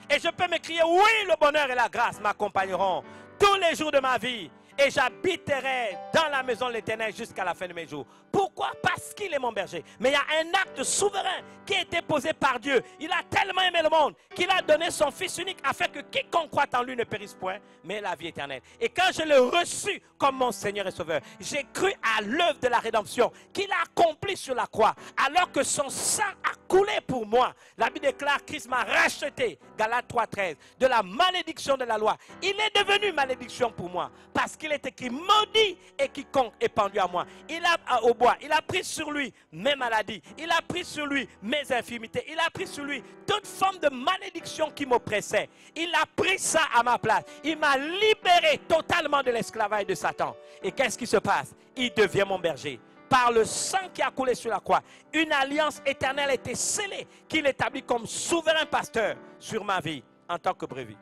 Et je peux me crier, oui, le bonheur et la grâce m'accompagneront tous les jours de ma vie. Et j'habiterai dans la maison de l'Éternel jusqu'à la fin de mes jours. Pourquoi? Parce qu'il est mon berger. Mais il y a un acte souverain qui a été posé par Dieu. Il a tellement aimé le monde qu'il a donné son Fils unique afin que quiconque croit en lui ne périsse point, mais la vie éternelle. Et quand je l'ai reçu comme mon Seigneur et Sauveur, j'ai cru à l'œuvre de la rédemption qu'il a accomplie sur la croix, alors que son sang a coulé pour moi. La Bible déclare, Christ m'a racheté, Galates 3,13, de la malédiction de la loi. Il est devenu malédiction pour moi, parce qu'il est écrit, maudit et quiconque est pendu à moi. Il a au bois, il a pris sur lui mes maladies, il a pris sur lui mes infirmités, il a pris sur lui toute forme de malédiction qui m'oppressait. Il a pris ça à ma place. Il m'a libéré totalement de l'esclavage de Satan. Et qu'est-ce qui se passe? Il devient mon berger. Par le sang qui a coulé sur la croix, une alliance éternelle a été scellée, qu'il établit comme souverain pasteur sur ma vie en tant que brebis.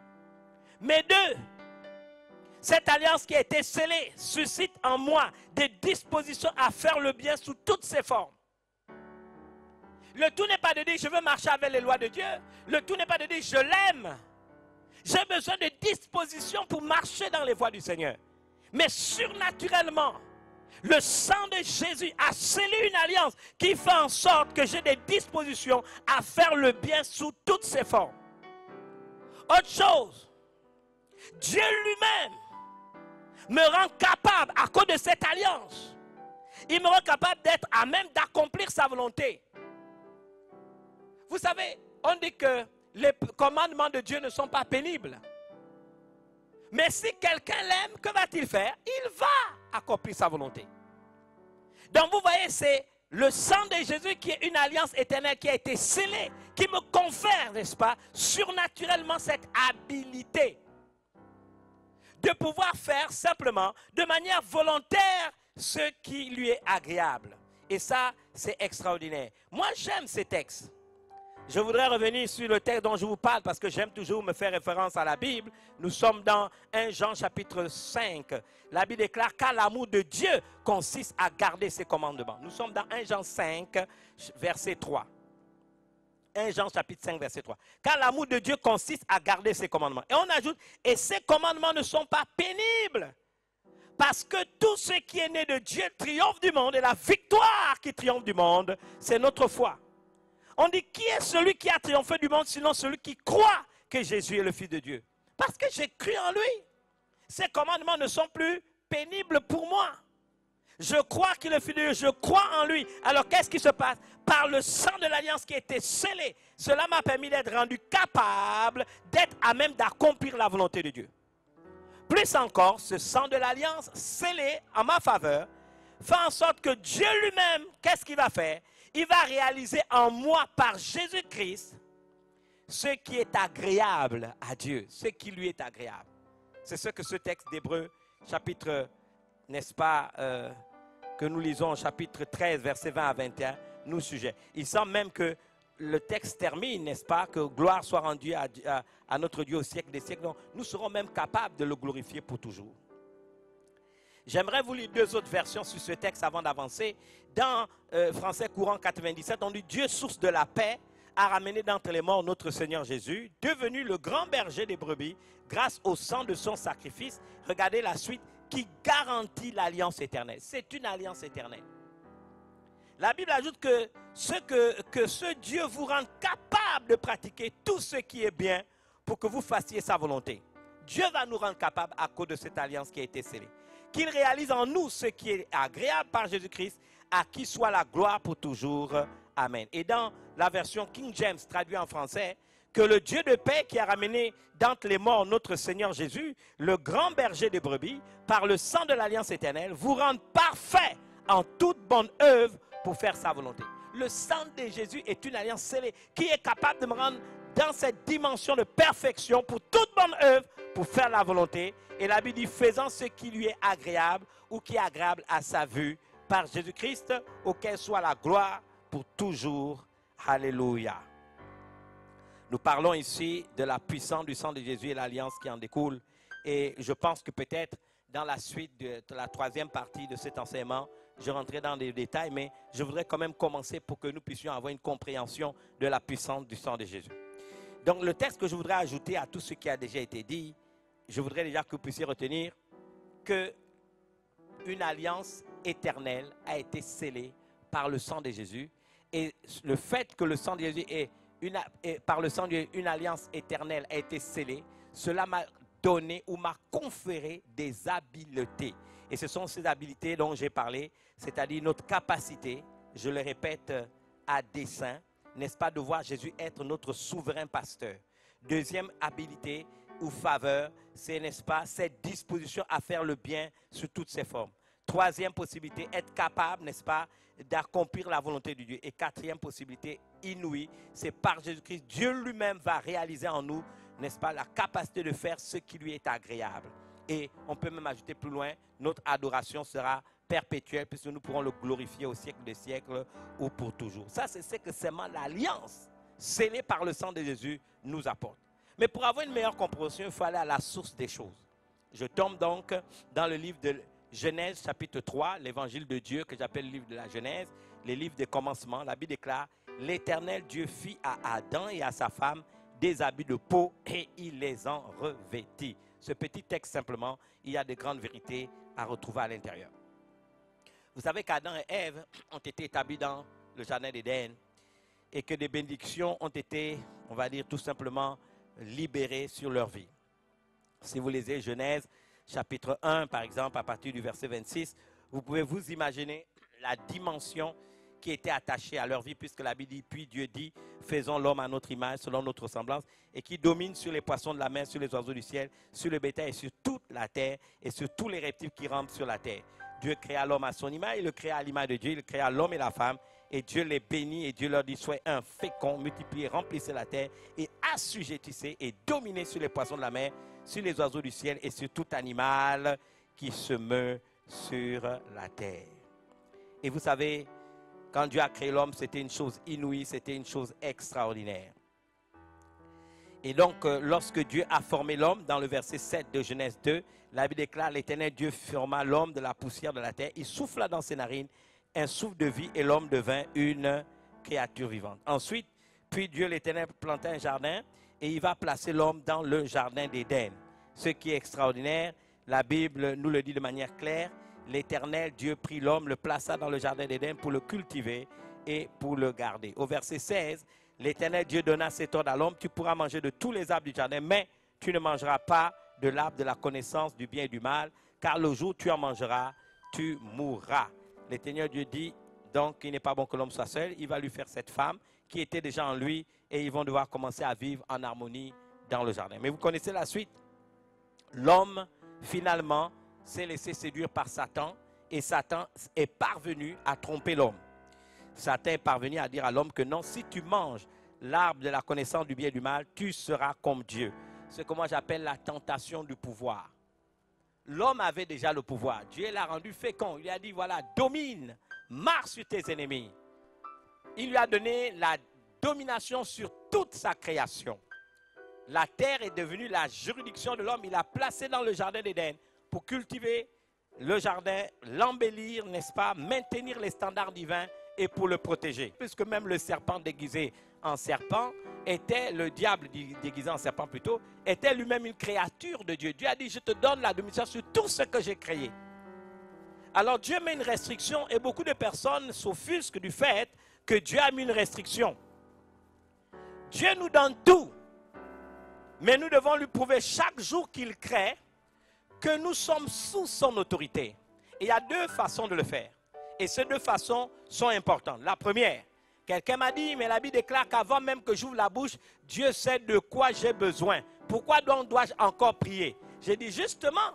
Mais deux, cette alliance qui a été scellée suscite en moi des dispositions à faire le bien sous toutes ses formes. Le tout n'est pas de dire je veux marcher avec les lois de Dieu. Le tout n'est pas de dire je l'aime. J'ai besoin de dispositions pour marcher dans les voies du Seigneur. Mais surnaturellement, le sang de Jésus a scellé une alliance qui fait en sorte que j'ai des dispositions à faire le bien sous toutes ses formes. Autre chose, Dieu lui-même me rend capable, à cause de cette alliance, il me rend capable d'être à même d'accomplir sa volonté. Vous savez, on dit que les commandements de Dieu ne sont pas pénibles. Mais si quelqu'un l'aime, que va-t-il faire? Il va accomplir sa volonté. Donc vous voyez, c'est le sang de Jésus qui est une alliance éternelle qui a été scellée, qui me confère, n'est-ce pas, surnaturellement cette habilité de pouvoir faire simplement, de manière volontaire, ce qui lui est agréable. Et ça, c'est extraordinaire. Moi, j'aime ces textes. Je voudrais revenir sur le texte dont je vous parle parce que j'aime toujours me faire référence à la Bible. Nous sommes dans 1 Jean chapitre 5. La Bible déclare car l'amour de Dieu consiste à garder ses commandements. Nous sommes dans 1 Jean 5, verset 3. 1 Jean chapitre 5, verset 3. Car l'amour de Dieu consiste à garder ses commandements. Et on ajoute, et ces commandements ne sont pas pénibles. Parce que tout ce qui est né de Dieu triomphe du monde. Et la victoire qui triomphe du monde, c'est notre foi. On dit, qui est celui qui a triomphé du monde, sinon celui qui croit que Jésus est le Fils de Dieu? Parce que j'ai cru en lui. Ces commandements ne sont plus pénibles pour moi. Je crois qu'il est le Fils de Dieu, je crois en lui. Alors qu'est-ce qui se passe? Par le sang de l'alliance qui a été scellé, cela m'a permis d'être rendu capable, d'être à même d'accomplir la volonté de Dieu. Plus encore, ce sang de l'alliance scellé en ma faveur, fait en sorte que Dieu lui-même, qu'est-ce qu'il va faire? Il va réaliser en moi par Jésus-Christ ce qui est agréable à Dieu, ce qui lui est agréable. C'est ce que ce texte d'Hébreux, chapitre, n'est-ce pas, que nous lisons au chapitre 13, versets 20 à 21, nous suggère. Il semble même que le texte termine, n'est-ce pas, que gloire soit rendue à notre Dieu au siècle des siècles. Donc, nous serons même capables de le glorifier pour toujours. J'aimerais vous lire deux autres versions sur ce texte avant d'avancer. Dans Français courant 97, on dit « Dieu, source de la paix, a ramené d'entre les morts notre Seigneur Jésus, devenu le grand berger des brebis, grâce au sang de son sacrifice. » Regardez la suite, qui garantit l'alliance éternelle. C'est une alliance éternelle. La Bible ajoute que ce Dieu vous rende capable de pratiquer tout ce qui est bien pour que vous fassiez sa volonté. Dieu va nous rendre capables à cause de cette alliance qui a été scellée. Qu'il réalise en nous ce qui est agréable par Jésus-Christ, à qui soit la gloire pour toujours. Amen. Et dans la version King James traduite en français, que le Dieu de paix qui a ramené d'entre les morts notre Seigneur Jésus, le grand berger des brebis, par le sang de l'alliance éternelle, vous rende parfait en toute bonne œuvre pour faire sa volonté. Le sang de Jésus est une alliance scellée qui est capable de me rendre dans cette dimension de perfection pour toute bonne œuvre, pour faire la volonté. Et la Bible dit, faisant ce qui lui est agréable ou qui est agréable à sa vue, par Jésus-Christ, auquel soit la gloire pour toujours. Alléluia. Nous parlons ici de la puissance du sang de Jésus et l'alliance qui en découle. Et je pense que peut-être dans la suite de la troisième partie de cet enseignement, je rentrerai dans les détails, mais je voudrais quand même commencer pour que nous puissions avoir une compréhension de la puissance du sang de Jésus. Donc le texte que je voudrais ajouter à tout ce qui a déjà été dit, je voudrais déjà que vous puissiez retenir que une alliance éternelle a été scellée par le sang de Jésus. Et le fait que le sang de Jésus par le sang de Jésus, une alliance éternelle a été scellée, cela m'a donné ou m'a conféré des habiletés. Et ce sont ces habiletés dont j'ai parlé, c'est-à-dire notre capacité, je le répète à dessein, n'est-ce pas, de voir Jésus être notre souverain pasteur. Deuxième habilité ou faveur, c'est, n'est-ce pas, cette disposition à faire le bien sous toutes ses formes. Troisième possibilité, être capable, n'est-ce pas, d'accomplir la volonté de Dieu. Et quatrième possibilité, inouïe, c'est par Jésus-Christ, Dieu lui-même va réaliser en nous, n'est-ce pas, la capacité de faire ce qui lui est agréable. Et on peut même ajouter plus loin, notre adoration sera perpétuelle puisque nous pourrons le glorifier au siècle des siècles ou pour toujours. Ça, c'est ce que seulement l'alliance scellée par le sang de Jésus nous apporte. Mais pour avoir une meilleure compréhension, il faut aller à la source des choses. Je tombe donc dans le livre de Genèse chapitre 3, l'évangile de Dieu que j'appelle le livre de la Genèse, le livre des commencements. La Bible déclare, l'Éternel Dieu fit à Adam et à sa femme des habits de peau et il les en revêtit. Ce petit texte simplement, il y a de grandes vérités à retrouver à l'intérieur. Vous savez qu'Adam et Ève ont été établis dans le jardin d'Éden et que des bénédictions ont été, on va dire tout simplement, libérées sur leur vie. Si vous lisez Genèse chapitre 1, par exemple, à partir du verset 26, vous pouvez vous imaginer la dimension qui était attachée à leur vie, puisque la Bible dit, puis Dieu dit, faisons l'homme à notre image, selon notre ressemblance, et qui domine sur les poissons de la mer, sur les oiseaux du ciel, sur le bétail et sur toute la terre, et sur tous les reptiles qui rampent sur la terre. Dieu créa l'homme à son image, il le créa à l'image de Dieu, il créa l'homme et la femme, et Dieu les bénit, et Dieu leur dit, soyez un fécond, multipliez, remplissez la terre, et assujettissez et dominez sur les poissons de la mer, sur les oiseaux du ciel, et sur tout animal qui se meut sur la terre. Et vous savez, quand Dieu a créé l'homme, c'était une chose inouïe, c'était une chose extraordinaire. Et donc, lorsque Dieu a formé l'homme, dans le verset 7 de Genèse 2, la Bible déclare, l'Éternel Dieu forma l'homme de la poussière de la terre, il souffla dans ses narines un souffle de vie et l'homme devint une créature vivante. Ensuite, puis Dieu l'Éternel planta un jardin et il va placer l'homme dans le jardin d'Éden. Ce qui est extraordinaire, la Bible nous le dit de manière claire, l'Éternel Dieu prit l'homme, le plaça dans le jardin d'Éden pour le cultiver et pour le garder. Au verset 16, l'Éternel Dieu donna cet ordre à l'homme, tu pourras manger de tous les arbres du jardin, mais tu ne mangeras pas de l'arbre de la connaissance du bien et du mal, car le jour où tu en mangeras, tu mourras. L'Éternel Dieu dit donc qu'il n'est pas bon que l'homme soit seul, il va lui faire cette femme qui était déjà en lui et ils vont devoir commencer à vivre en harmonie dans le jardin. Mais vous connaissez la suite. L'homme, finalement, s'est laissé séduire par Satan et Satan est parvenu à tromper l'homme. Satan est parvenu à dire à l'homme que non, si tu manges l'arbre de la connaissance du bien et du mal, tu seras comme Dieu. Ce que moi j'appelle la tentation du pouvoir. L'homme avait déjà le pouvoir. Dieu l'a rendu fécond. Il lui a dit, voilà, domine, marche sur tes ennemis. Il lui a donné la domination sur toute sa création. La terre est devenue la juridiction de l'homme. Il l'a placé dans le jardin d'Éden pour cultiver le jardin, l'embellir, n'est-ce pas, maintenir les standards divins et pour le protéger. Puisque même le serpent déguisé en serpent était, le diable déguisé en serpent plutôt, était lui-même une créature de Dieu. Dieu a dit, je te donne la domination sur tout ce que j'ai créé. Alors Dieu met une restriction et beaucoup de personnes s'offusquent du fait que Dieu a mis une restriction. Dieu nous donne tout, mais nous devons lui prouver chaque jour qu'il crée que nous sommes sous son autorité. Et il y a deux façons de le faire. Et ces deux façons sont importantes. La première, quelqu'un m'a dit, mais la Bible déclare qu'avant même que j'ouvre la bouche, Dieu sait de quoi j'ai besoin. Pourquoi donc dois-je encore prier? J'ai dit justement,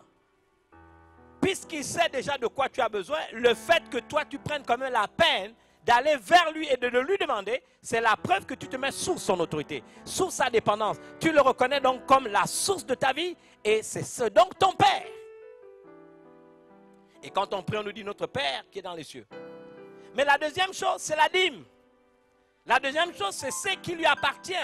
puisqu'il sait déjà de quoi tu as besoin, le fait que toi tu prennes quand même la peine d'aller vers lui et de lui demander, c'est la preuve que tu te mets sous son autorité, sous sa dépendance. Tu le reconnais donc comme la source de ta vie et c'est donc ton Père. Et quand on prie, on nous dit notre Père qui est dans les cieux. Mais la deuxième chose, c'est la dîme. La deuxième chose, c'est ce qui lui appartient.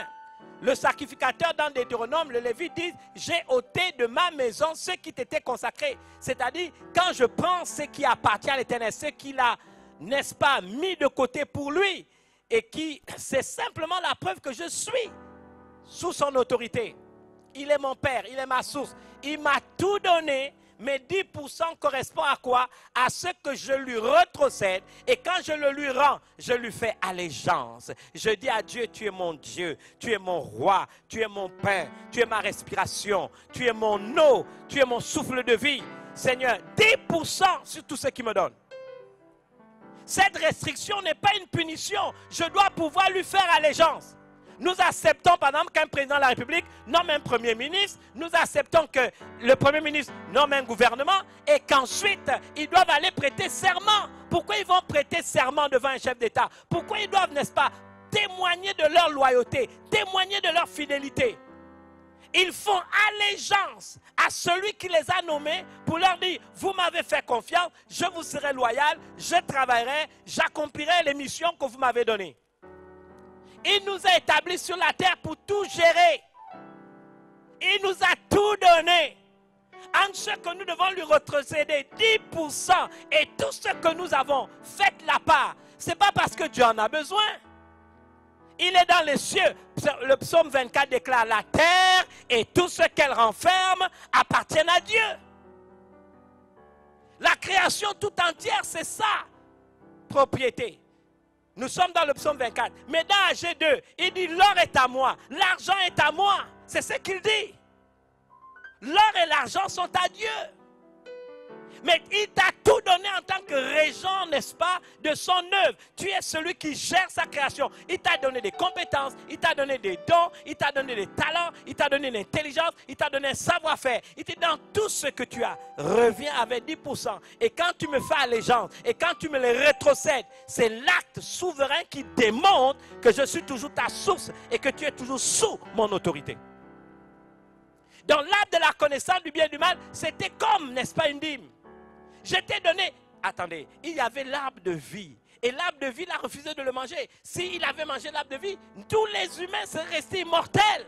Le sacrificateur dans Deutéronome, le Lévite dit, j'ai ôté de ma maison ce qui t'était consacré. C'est-à-dire, quand je prends ce qui appartient à l'Éternel, ce qu'il a, n'est-ce pas, mis de côté pour lui, et qui, c'est simplement la preuve que je suis sous son autorité. Il est mon père, il est ma source. Il m'a tout donné, mais 10% correspond à quoi? À ce que je lui retrocède. Et quand je le lui rends, je lui fais allégeance. Je dis à Dieu, tu es mon Dieu, tu es mon roi, tu es mon pain, tu es ma respiration, tu es mon eau, tu es mon souffle de vie. Seigneur, 10% sur tout ce qu'il me donne. Cette restriction n'est pas une punition. Je dois pouvoir lui faire allégeance. Nous acceptons, par exemple, qu'un président de la République nomme un premier ministre. Nous acceptons que le premier ministre nomme un gouvernement et qu'ensuite, ils doivent aller prêter serment. Pourquoi ils vont prêter serment devant un chef d'État? Pourquoi ils doivent, n'est-ce pas, témoigner de leur loyauté, témoigner de leur fidélité? Ils font allégeance à celui qui les a nommés pour leur dire, vous m'avez fait confiance, je vous serai loyal, je travaillerai, j'accomplirai les missions que vous m'avez données. Il nous a établis sur la terre pour tout gérer. Il nous a tout donné. En ce que nous devons lui retrocéder 10% et tout ce que nous avons, faites la part. Ce n'est pas parce que Dieu en a besoin. Il est dans les cieux. Le psaume 24 déclare, la terre et tout ce qu'elle renferme appartiennent à Dieu. La création tout entière, c'est ça, propriété. Nous sommes dans le psaume 24. Mais dans AG2, il dit, l'or est à moi, l'argent est à moi. C'est ce qu'il dit. L'or et l'argent sont à Dieu. Mais il t'a tout donné en tant que régent, n'est-ce pas, de son œuvre. Tu es celui qui gère sa création. Il t'a donné des compétences, il t'a donné des dons, il t'a donné des talents, il t'a donné l'intelligence, il t'a donné un savoir-faire. Il te donne tout ce que tu as. Reviens avec 10%. Et quand tu me fais allégeance, et quand tu me les rétrocèdes, c'est l'acte souverain qui démontre que je suis toujours ta source et que tu es toujours sous mon autorité. Dans l'arbre de la connaissance du bien et du mal, c'était comme, n'est-ce pas, une dîme. Je t'ai donné, attendez, il y avait l'arbre de vie. Et l'arbre de vie, il a refusé de le manger. S'il avait mangé l'arbre de vie, tous les humains seraient restés immortels.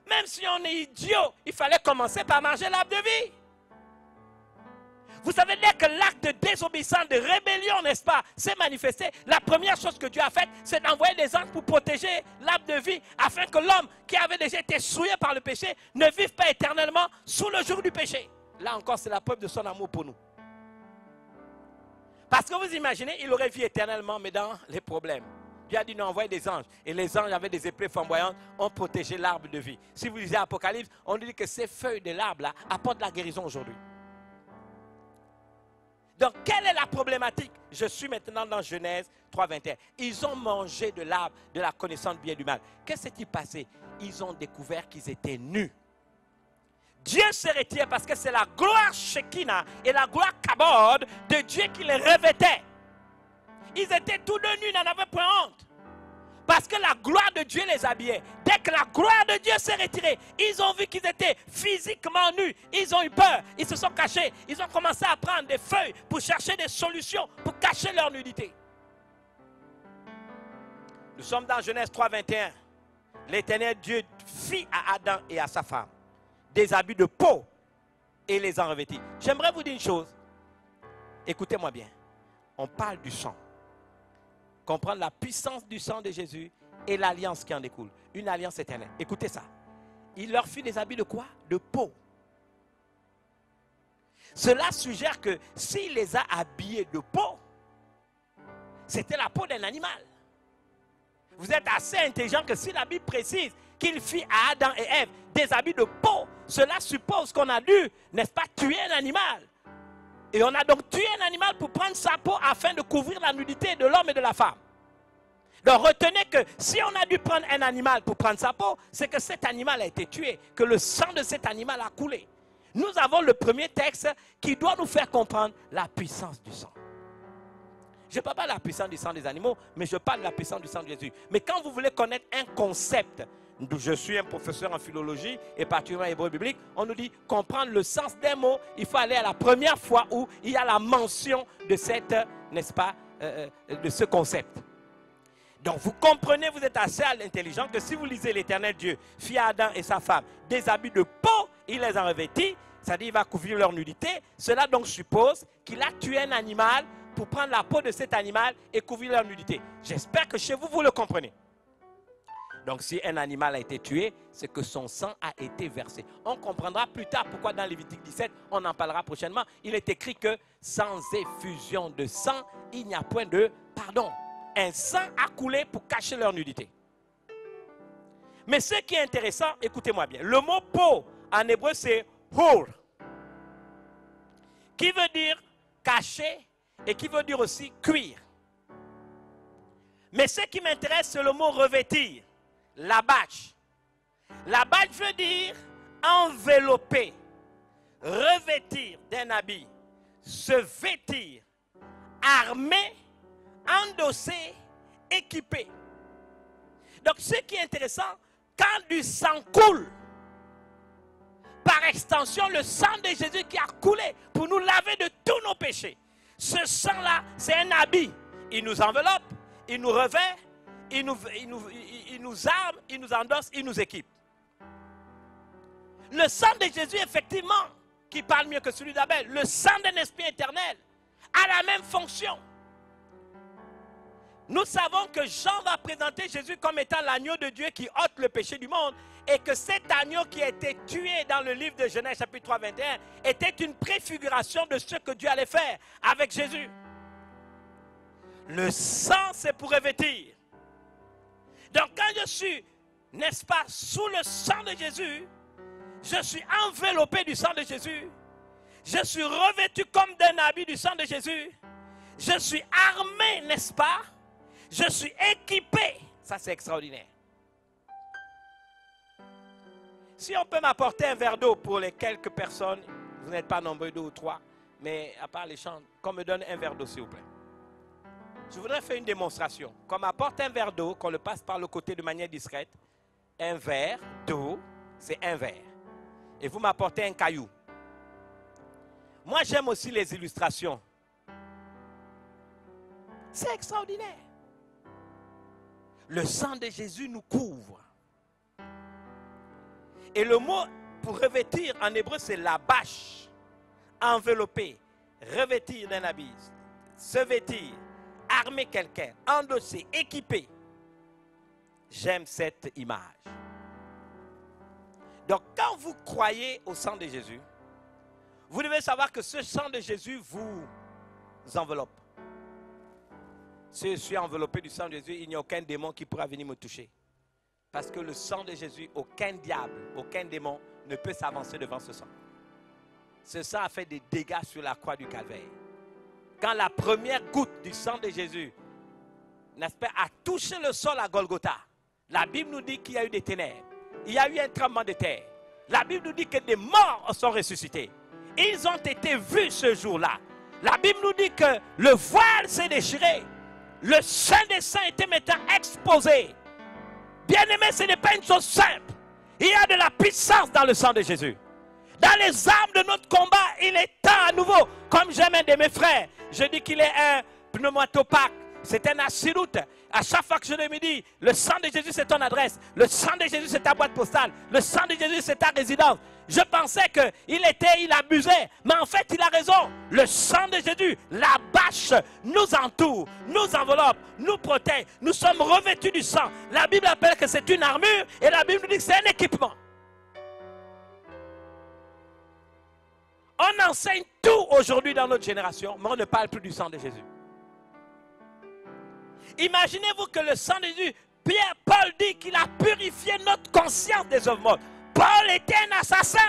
Même si on est idiot, il fallait commencer par manger l'arbre de vie. Vous savez, dès que l'acte de désobéissance, de rébellion, n'est-ce pas, s'est manifesté, la première chose que Dieu a faite, c'est d'envoyer des anges pour protéger l'arbre de vie, afin que l'homme qui avait déjà été souillé par le péché ne vive pas éternellement sous le joug du péché. Là encore, c'est la preuve de son amour pour nous. Parce que vous imaginez, il aurait vécu éternellement, mais dans les problèmes. Dieu a dit, nous envoyons des anges. Et les anges avaient des épées flamboyantes, ont protégé l'arbre de vie. Si vous lisez Apocalypse, on dit que ces feuilles de l'arbre-là apportent la guérison aujourd'hui. Donc, quelle est la problématique? Je suis maintenant dans Genèse 3:21. Ils ont mangé de l'arbre de la connaissance du bien et du mal. Qu'est-ce qui s'est passé? Ils ont découvert qu'ils étaient nus. Dieu se retire parce que c'est la gloire Shekinah et la gloire Kabod de Dieu qui les revêtait. Ils étaient tous deux nus, ils n'en avaient point honte. Parce que la gloire de Dieu les habillait. Dès que la gloire de Dieu s'est retirée, ils ont vu qu'ils étaient physiquement nus. Ils ont eu peur, ils se sont cachés. Ils ont commencé à prendre des feuilles pour chercher des solutions pour cacher leur nudité. Nous sommes dans Genèse 3:21. L'Éternel Dieu fit à Adam et à sa femme des habits de peau et les en revêtit. J'aimerais vous dire une chose. Écoutez-moi bien. On parle du sang. Comprendre la puissance du sang de Jésus et l'alliance qui en découle. Une alliance éternelle. Écoutez ça. Il leur fit des habits de quoi? De peau. Cela suggère que s'il les a habillés de peau, c'était la peau d'un animal. Vous êtes assez intelligent que si la Bible précise qu'il fit à Adam et Ève des habits de peau, cela suppose qu'on a dû, n'est-ce pas, tuer un animal. Et on a donc tué un animal pour prendre sa peau afin de couvrir la nudité de l'homme et de la femme. Donc retenez que si on a dû prendre un animal pour prendre sa peau, c'est que cet animal a été tué, que le sang de cet animal a coulé. Nous avons le premier texte qui doit nous faire comprendre la puissance du sang. Je ne parle pas de la puissance du sang des animaux, mais je parle de la puissance du sang de Jésus. Mais quand vous voulez connaître un concept, je suis un professeur en philologie et particulièrement hébreu biblique, on nous dit comprendre le sens des mots, il faut aller à la première fois où il y a la mention de cette, n'est-ce pas, de ce concept. Donc vous comprenez, vous êtes assez intelligent que si vous lisez l'Éternel Dieu, fit à Adam et sa femme des habits de peau, il les a revêtis, c'est-à-dire il va couvrir leur nudité. Cela donc suppose qu'il a tué un animal pour prendre la peau de cet animal et couvrir leur nudité. J'espère que chez vous, vous le comprenez. Donc si un animal a été tué, c'est que son sang a été versé. On comprendra plus tard pourquoi dans Lévitique 17, on en parlera prochainement. Il est écrit que sans effusion de sang, il n'y a point de pardon. Un sang a coulé pour cacher leur nudité. Mais ce qui est intéressant, écoutez-moi bien. Le mot peau en hébreu c'est hor, qui veut dire cacher et qui veut dire aussi cuire. Mais ce qui m'intéresse, c'est le mot revêtir, labach. Labach veut dire envelopper, revêtir d'un habit, se vêtir, armer, endosser, équipé. Donc ce qui est intéressant, quand du sang coule, par extension le sang de Jésus qui a coulé pour nous laver de tous nos péchés, ce sang-là, c'est un habit. Il nous enveloppe, il nous revêt, il nous arme, il nous endosse, il nous équipe. Le sang de Jésus, effectivement, qui parle mieux que celui d'Abel, le sang d'un esprit éternel, a la même fonction. Nous savons que Jean va présenter Jésus comme étant l'agneau de Dieu qui ôte le péché du monde et que cet agneau qui a été tué dans le livre de Genèse chapitre 3, 21 était une préfiguration de ce que Dieu allait faire avec Jésus. Le sang, c'est pour revêtir. Donc quand je suis, n'est-ce pas, sous le sang de Jésus, je suis enveloppé du sang de Jésus, je suis revêtu comme d'un habit du sang de Jésus, je suis armé, n'est-ce pas? Je suis équipé. Ça, c'est extraordinaire. Si on peut m'apporter un verre d'eau pour les quelques personnes, vous n'êtes pas nombreux, 2 ou 3, mais à part les chants, qu'on me donne un verre d'eau, s'il vous plaît. Je voudrais faire une démonstration. Qu'on m'apporte un verre d'eau, qu'on le passe par le côté de manière discrète. Un verre d'eau, c'est un verre. Et vous m'apportez un caillou. Moi, j'aime aussi les illustrations. C'est extraordinaire. Le sang de Jésus nous couvre. Et le mot pour revêtir en hébreu, c'est la bâche. Envelopper, revêtir d'un habit, se vêtir, armer quelqu'un, endosser, équiper. J'aime cette image. Donc, quand vous croyez au sang de Jésus, vous devez savoir que ce sang de Jésus vous enveloppe. Si je suis enveloppé du sang de Jésus, il n'y a aucun démon qui pourra venir me toucher. Parce que le sang de Jésus, aucun diable, aucun démon ne peut s'avancer devant ce sang. Ce sang a fait des dégâts sur la croix du Calvaire. Quand la première goutte du sang de Jésus, n'est-ce pas, a touché le sol à Golgotha, la Bible nous dit qu'il y a eu des ténèbres. Il y a eu un tremblement de terre. La Bible nous dit que des morts sont ressuscités. Ils ont été vus ce jour-là. La Bible nous dit que le voile s'est déchiré. Le Saint des Saints était maintenant exposé. Bien-aimé, ce n'est pas une chose simple. Il y a de la puissance dans le sang de Jésus. Dans les armes de notre combat, il est temps à nouveau, comme j'aime un de mes frères, je dis qu'il est un pneumatopaque, c'est un assiroute. À chaque fois que je me dis, le sang de Jésus c'est ton adresse, le sang de Jésus c'est ta boîte postale, le sang de Jésus c'est ta résidence. Je pensais qu'il abusait, mais en fait il a raison. Le sang de Jésus, la bâche, nous entoure, nous enveloppe, nous protège. Nous sommes revêtus du sang. La Bible appelle que c'est une armure et la Bible nous dit que c'est un équipement. On enseigne tout aujourd'hui dans notre génération, mais on ne parle plus du sang de Jésus. Imaginez-vous que le sang de Jésus, Paul dit qu'il a purifié notre conscience des œuvres mortes. Paul était un assassin.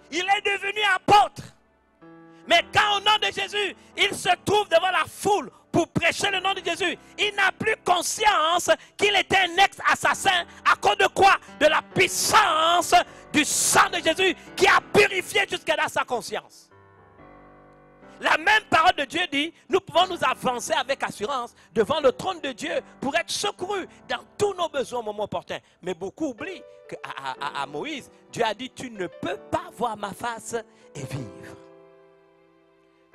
Il est devenu apôtre. Mais quand au nom de Jésus, il se trouve devant la foule pour prêcher le nom de Jésus, il n'a plus conscience qu'il était un ex-assassin. À cause de quoi? De la puissance du sang de Jésus qui a purifié jusqu'à dans sa conscience. La même parole de Dieu dit, nous pouvons nous avancer avec assurance devant le trône de Dieu pour être secourus dans tous nos besoins au moment opportun. Mais beaucoup oublient qu'à Moïse, Dieu a dit, tu ne peux pas voir ma face et vivre.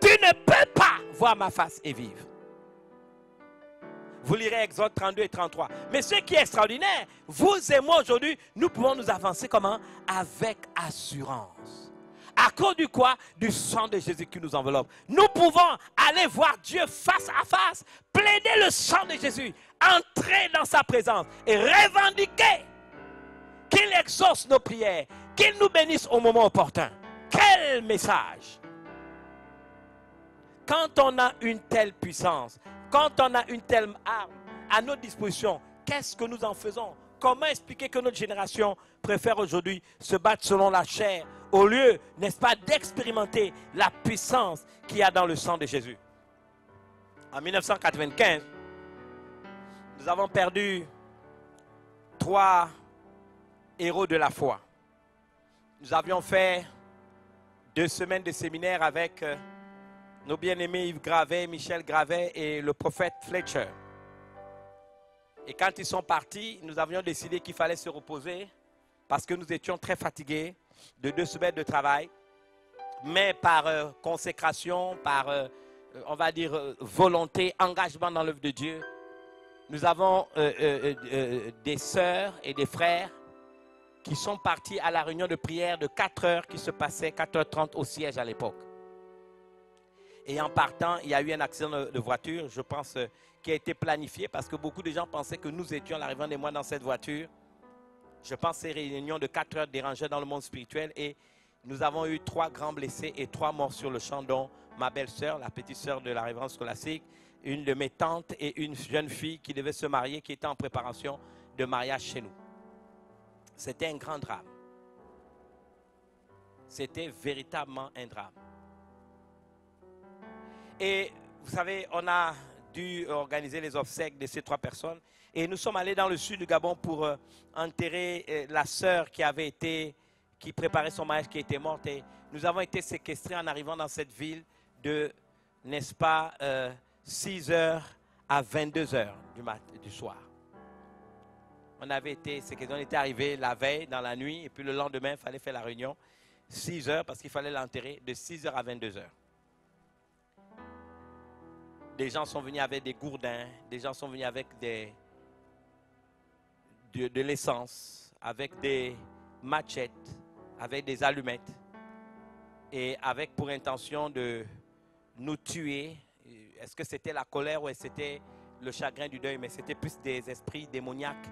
Tu ne peux pas voir ma face et vivre. Vous lirez Exode 32 et 33. Mais ce qui est extraordinaire, vous et moi aujourd'hui, nous pouvons nous avancer comment? Avec assurance. À cause du quoi? Du sang de Jésus qui nous enveloppe. Nous pouvons aller voir Dieu face à face, plaider le sang de Jésus, entrer dans sa présence et revendiquer qu'il exauce nos prières, qu'il nous bénisse au moment opportun. Quel message! Quand on a une telle puissance, quand on a une telle arme à notre disposition, qu'est-ce que nous en faisons? Comment expliquer que notre génération préfère aujourd'hui se battre selon la chair au lieu, n'est-ce pas, d'expérimenter la puissance qu'il y a dans le sang de Jésus? En 1995, nous avons perdu 3 héros de la foi. Nous avions fait 2 semaines de séminaire avec nos bien-aimés Yves Gravet, Michel Gravet et le prophète Fletcher. Et quand ils sont partis, nous avions décidé qu'il fallait se reposer parce que nous étions très fatigués de 2 semaines de travail. Mais par consécration, par, on va dire, volonté, engagement dans l'œuvre de Dieu, nous avons des sœurs et des frères qui sont partis à la réunion de prière de 4 heures qui se passait 4h30 au siège à l'époque. Et en partant, il y a eu un accident de voiture, je pense, qui a été planifié parce que beaucoup de gens pensaient que nous étions à l'arrivée des mois dans cette voiture. Je pense que ces réunions de 4 heures dérangeaient dans le monde spirituel et nous avons eu 3 grands blessés et 3 morts sur le champ, dont ma belle-sœur, la petite sœur de la révérence scolastique, une de mes tantes et une jeune fille qui devait se marier, qui était en préparation de mariage chez nous. C'était un grand drame. C'était véritablement un drame. Et vous savez, on a dû organiser les obsèques de ces 3 personnes. Et nous sommes allés dans le sud du Gabon pour enterrer la sœur qui préparait son mariage, qui était morte. Et nous avons été séquestrés en arrivant dans cette ville de, n'est-ce pas, 6h à 22h du soir. On avait été séquestrés, on était arrivés la veille, dans la nuit, et puis le lendemain, il fallait faire la réunion. 6h, parce qu'il fallait l'enterrer de 6h à 22h. Des gens sont venus avec des gourdins, des gens sont venus avec de l'essence, avec des machettes, avec des allumettes, et avec pour intention de nous tuer. Est-ce que c'était la colère ou c'était le chagrin du deuil? Mais c'était plus des esprits démoniaques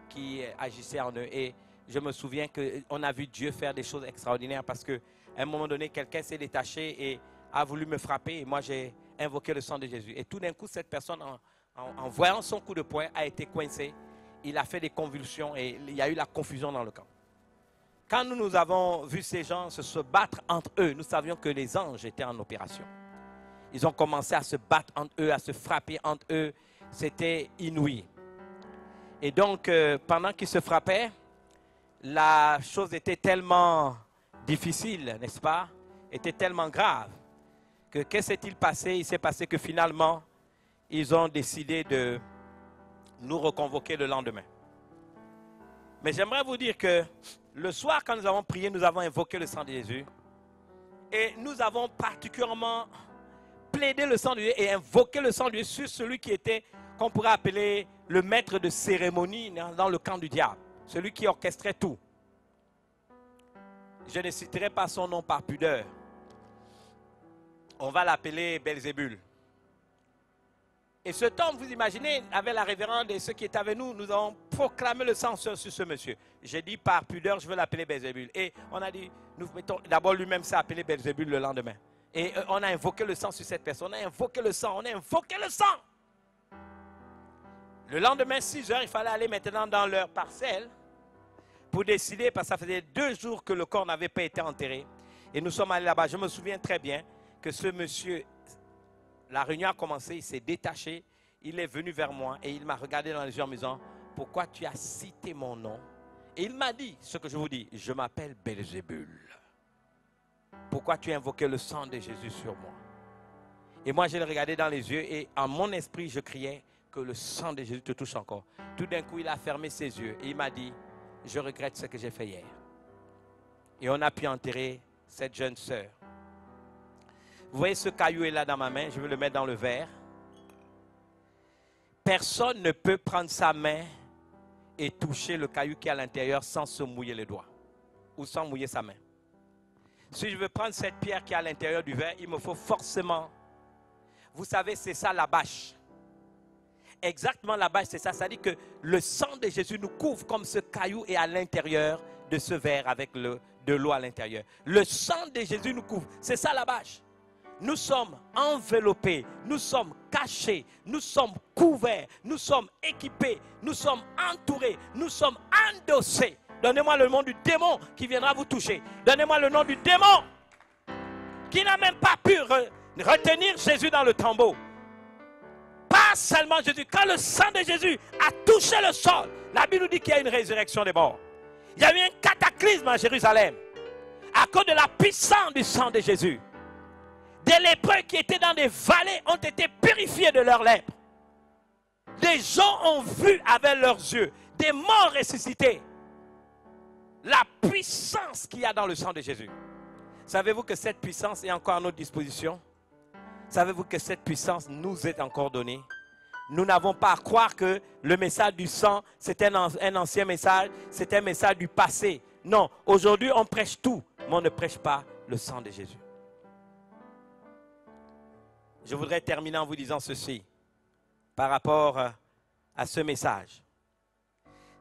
qui agissaient en eux. Et je me souviens qu'on a vu Dieu faire des choses extraordinaires parce qu'à un moment donné, quelqu'un s'est détaché et a voulu me frapper. Et moi, j'ai invoqué le sang de Jésus. Et tout d'un coup, cette personne, en voyant son coup de poing, a été coincée. Il a fait des convulsions et il y a eu la confusion dans le camp. Quand nous avons vu ces gens se battre entre eux, nous savions que les anges étaient en opération. Ils ont commencé à se battre entre eux, à se frapper entre eux. C'était inouï. Et donc, pendant qu'ils se frappaient, la chose était tellement difficile, n'est-ce pas? Était tellement grave. Que s'est-il passé? Il s'est passé que finalement, ils ont décidé de nous reconvoquer le lendemain. Mais j'aimerais vous dire que le soir, quand nous avons prié, nous avons invoqué le sang de Jésus. Et nous avons particulièrement plaidé le sang de Dieu et invoqué le sang de Dieu sur celui qui était, qu'on pourrait appeler le maître de cérémonie dans le camp du diable. Celui qui orchestrait tout. Je ne citerai pas son nom par pudeur. On va l'appeler Belzébul. Et ce homme, vous imaginez, avec la révérende et ceux qui étaient avec nous, nous avons proclamé le sang sur ce monsieur. J'ai dit par pudeur, je veux l'appeler Belzébul. Et on a dit, nous mettons, d'abord lui-même s'est appelé Belzébul le lendemain. Et on a invoqué le sang sur cette personne. On a invoqué le sang, on a invoqué le sang. Le lendemain, 6h, il fallait aller maintenant dans leur parcelle pour décider, parce que ça faisait 2 jours que le corps n'avait pas été enterré. Et nous sommes allés là-bas. Je me souviens très bien que ce monsieur, la réunion a commencé, il s'est détaché, il est venu vers moi et il m'a regardé dans les yeux en me disant, pourquoi tu as cité mon nom? Et il m'a dit ce que je vous dis, je m'appelle Belzébul. Pourquoi tu as invoqué le sang de Jésus sur moi? Et moi, je l'ai regardé dans les yeux et en mon esprit, je criais que le sang de Jésus te touche encore. Tout d'un coup, il a fermé ses yeux et il m'a dit, je regrette ce que j'ai fait hier. Et on a pu enterrer cette jeune sœur. Vous voyez ce caillou est là dans ma main, je vais le mettre dans le verre. Personne ne peut prendre sa main et toucher le caillou qui est à l'intérieur sans se mouiller les doigts ou sans mouiller sa main. Si je veux prendre cette pierre qui est à l'intérieur du verre, il me faut forcément, vous savez, c'est ça la bâche. Exactement la bâche, c'est ça. Ça dit que le sang de Jésus nous couvre comme ce caillou est à l'intérieur de ce verre avec de l'eau à l'intérieur. Le sang de Jésus nous couvre. C'est ça la bâche. Nous sommes enveloppés, nous sommes cachés, nous sommes couverts, nous sommes équipés, nous sommes entourés, nous sommes endossés. Donnez-moi le nom du démon qui viendra vous toucher. Donnez-moi le nom du démon qui n'a même pas pu retenir Jésus dans le tombeau. Pas seulement Jésus. Quand le sang de Jésus a touché le sol, la Bible nous dit qu'il y a une résurrection des morts. Il y a eu un cataclysme à Jérusalem à cause de la puissance du sang de Jésus. Des lépreux qui étaient dans des vallées ont été purifiés de leur lèpre. Des gens ont vu avec leurs yeux des morts ressuscités. La puissance qu'il y a dans le sang de Jésus. Savez-vous que cette puissance est encore à notre disposition? Savez-vous que cette puissance nous est encore donnée? Nous n'avons pas à croire que le message du sang, c'est un ancien message, c'est un message du passé. Non, aujourd'hui on prêche tout, mais on ne prêche pas le sang de Jésus. Je voudrais terminer en vous disant ceci par rapport à ce message.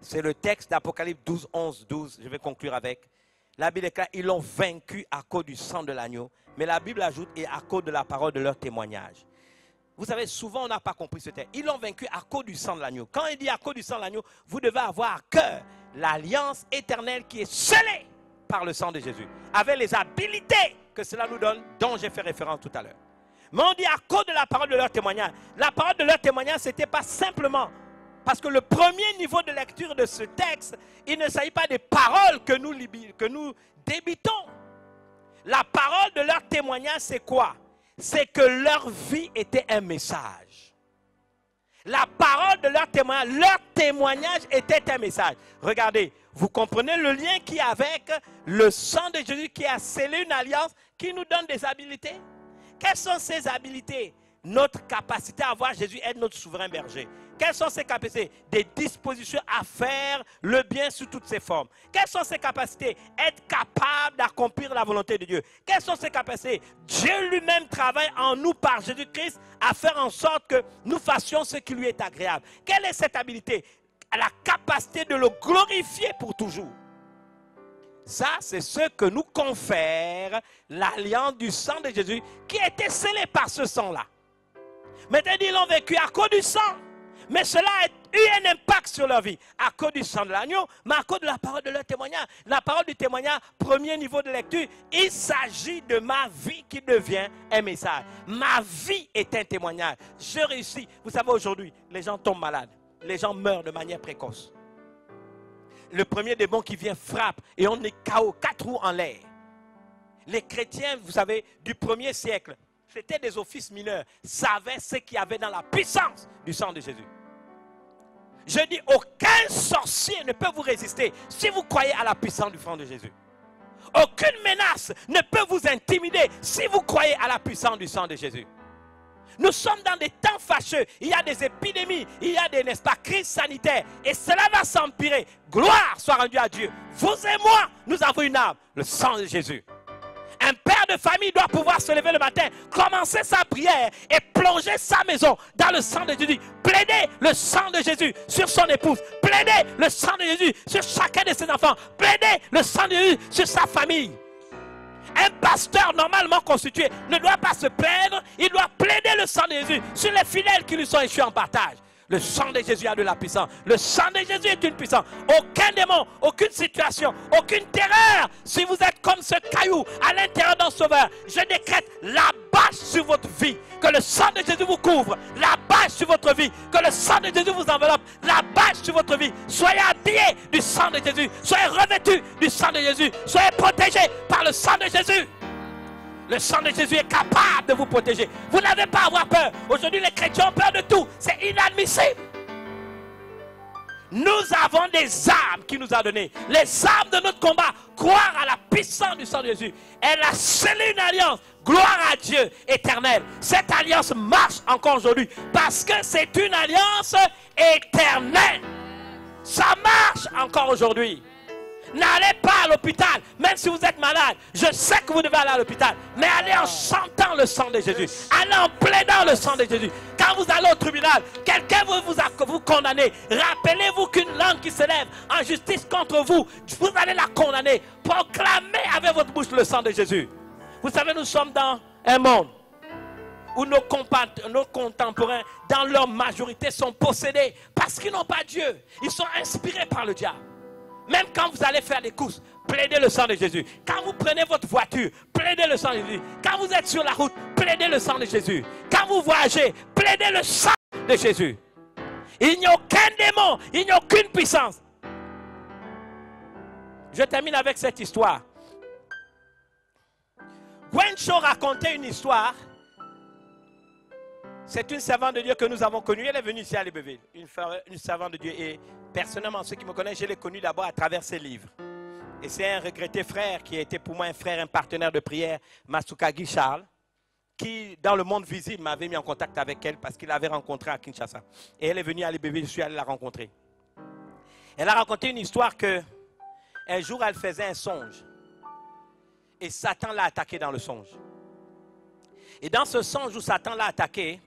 C'est le texte d'Apocalypse 12, 11, 12. Je vais conclure avec. La Bible déclare, ils l'ont vaincu à cause du sang de l'agneau. Mais la Bible ajoute, et à cause de la parole de leur témoignage. Vous savez, souvent on n'a pas compris ce texte. Ils l'ont vaincu à cause du sang de l'agneau. Quand il dit à cause du sang de l'agneau, vous devez avoir à cœur l'alliance éternelle qui est scellée par le sang de Jésus. Avec les habilités que cela nous donne, dont j'ai fait référence tout à l'heure. Mais on dit à cause de la parole de leur témoignage. La parole de leur témoignage, ce n'était pas simplement... Parce que le premier niveau de lecture de ce texte, il ne s'agit pas des paroles que nous débitons. La parole de leur témoignage, c'est quoi? C'est que leur vie était un message. La parole de leur témoignage était un message. Regardez, vous comprenez le lien qu'il y a avec le sang de Jésus qui a scellé une alliance qui nous donne des habilités? Quelles sont ces habilités? Notre capacité à voir Jésus être notre souverain berger. Quelles sont ses capacités? Des dispositions à faire le bien sous toutes ses formes. Quelles sont ses capacités? Être capable d'accomplir la volonté de Dieu. Quelles sont ses capacités? Dieu lui-même travaille en nous par Jésus-Christ à faire en sorte que nous fassions ce qui lui est agréable. Quelle est cette habilité? La capacité de le glorifier pour toujours. Ça, c'est ce que nous confère l'alliance du sang de Jésus qui a été scellée par ce sang-là. Maintenant, ils l'ont vécu à cause du sang. Mais cela a eu un impact sur leur vie. À cause du sang de l'agneau, mais à cause de la parole de leur témoignage. La parole du témoignage, premier niveau de lecture, il s'agit de ma vie qui devient un message. Ma vie est un témoignage. Je réussis. Vous savez, aujourd'hui, les gens tombent malades. Les gens meurent de manière précoce. Le premier démon qui vient frappe et on est KO, 4 roues en l'air. Les chrétiens, vous savez, du 1er siècle, c'était des offices mineurs, savaient ce qu'il y avait dans la puissance du sang de Jésus. Je dis, aucun sorcier ne peut vous résister si vous croyez à la puissance du sang de Jésus. Aucune menace ne peut vous intimider si vous croyez à la puissance du sang de Jésus. Nous sommes dans des temps fâcheux, il y a des épidémies, il y a des, n'est-ce pas, crises sanitaires, et cela va s'empirer. Gloire soit rendue à Dieu. Vous et moi, nous avons une arme, le sang de Jésus. Un père de famille doit pouvoir se lever le matin, commencer sa prière et plonger sa maison dans le sang de Jésus. Plaider le sang de Jésus sur son épouse. Plaider le sang de Jésus sur chacun de ses enfants. Plaider le sang de Jésus sur sa famille. Un pasteur normalement constitué ne doit pas se plaindre, il doit plaider le sang de Jésus sur les fidèles qui lui sont échus en partage. Le sang de Jésus a de la puissance. Le sang de Jésus est une puissance. Aucun démon, aucune situation, aucune terreur. Si vous êtes comme ce caillou à l'intérieur d'un sauveur, je décrète la bâche sur votre vie. Que le sang de Jésus vous couvre. La bâche sur votre vie. Que le sang de Jésus vous enveloppe. La bâche sur votre vie. Soyez habillés du sang de Jésus. Soyez revêtus du sang de Jésus. Soyez protégés par le sang de Jésus. Le sang de Jésus est capable de vous protéger. Vous n'avez pas à avoir peur. Aujourd'hui, les chrétiens ont peur de tout. C'est inadmissible. Nous avons des armes qu'il nous a données. Les armes de notre combat. Croire à la puissance du sang de Jésus, elle a scellé une alliance. Gloire à Dieu éternel. Cette alliance marche encore aujourd'hui parce que c'est une alliance éternelle. Ça marche encore aujourd'hui. N'allez pas à l'hôpital, même si vous êtes malade. Je sais que vous devez aller à l'hôpital. Mais allez en chantant le sang de Jésus. Allez en plaidant le sang de Jésus. Quand vous allez au tribunal, quelqu'un veut vous condamner. Rappelez-vous qu'une langue qui se lève en justice contre vous, vous allez la condamner. Proclamez avec votre bouche le sang de Jésus. Vous savez, nous sommes dans un monde où nos contemporains, dans leur majorité, sont possédés parce qu'ils n'ont pas Dieu. Ils sont inspirés par le diable. Même quand vous allez faire des courses, plaidez le sang de Jésus. Quand vous prenez votre voiture, plaidez le sang de Jésus. Quand vous êtes sur la route, plaidez le sang de Jésus. Quand vous voyagez, plaidez le sang de Jésus. Il n'y a aucun démon, il n'y a aucune puissance. Je termine avec cette histoire. Gwen Cho racontait une histoire. C'est une servante de Dieu que nous avons connue. Elle est venue ici à Libreville. Une servante de Dieu. Et personnellement, ceux qui me connaissent, je l'ai connue d'abord à travers ses livres. Et c'est un regretté frère qui a été pour moi un frère, un partenaire de prière, Masukagi Charles, qui, dans le monde visible, m'avait mis en contact avec elle parce qu'il l'avait rencontrée à Kinshasa. Et elle est venue à Libreville, je suis allé la rencontrer. Elle a raconté une histoire que un jour, elle faisait un songe. Et Satan l'a attaqué dans le songe. Et dans ce songe où Satan l'a attaqué,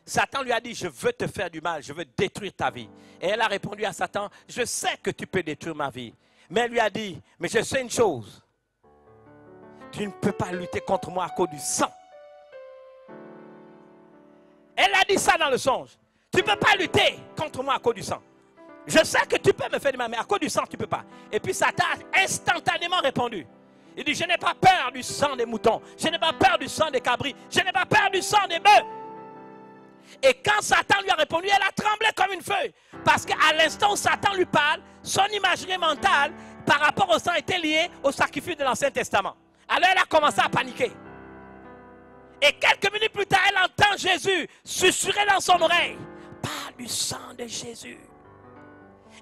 Satan lui a dit, je veux te faire du mal, je veux détruire ta vie. Et elle a répondu à Satan, je sais que tu peux détruire ma vie. Mais elle lui a dit, mais je sais une chose, tu ne peux pas lutter contre moi à cause du sang. Elle a dit ça dans le songe, tu ne peux pas lutter contre moi à cause du sang. Je sais que tu peux me faire du mal, mais à cause du sang, tu ne peux pas. Et puis Satan a instantanément répondu. Il dit, je n'ai pas peur du sang des moutons, je n'ai pas peur du sang des cabris, je n'ai pas peur du sang des bœufs. Et quand Satan lui a répondu, elle a tremblé comme une feuille. Parce qu'à l'instant où Satan lui parle, son imagerie mentale par rapport au sang était liée au sacrifice de l'Ancien Testament. Alors elle a commencé à paniquer. Et quelques minutes plus tard, elle entend Jésus susurrer dans son oreille, parle du sang de Jésus.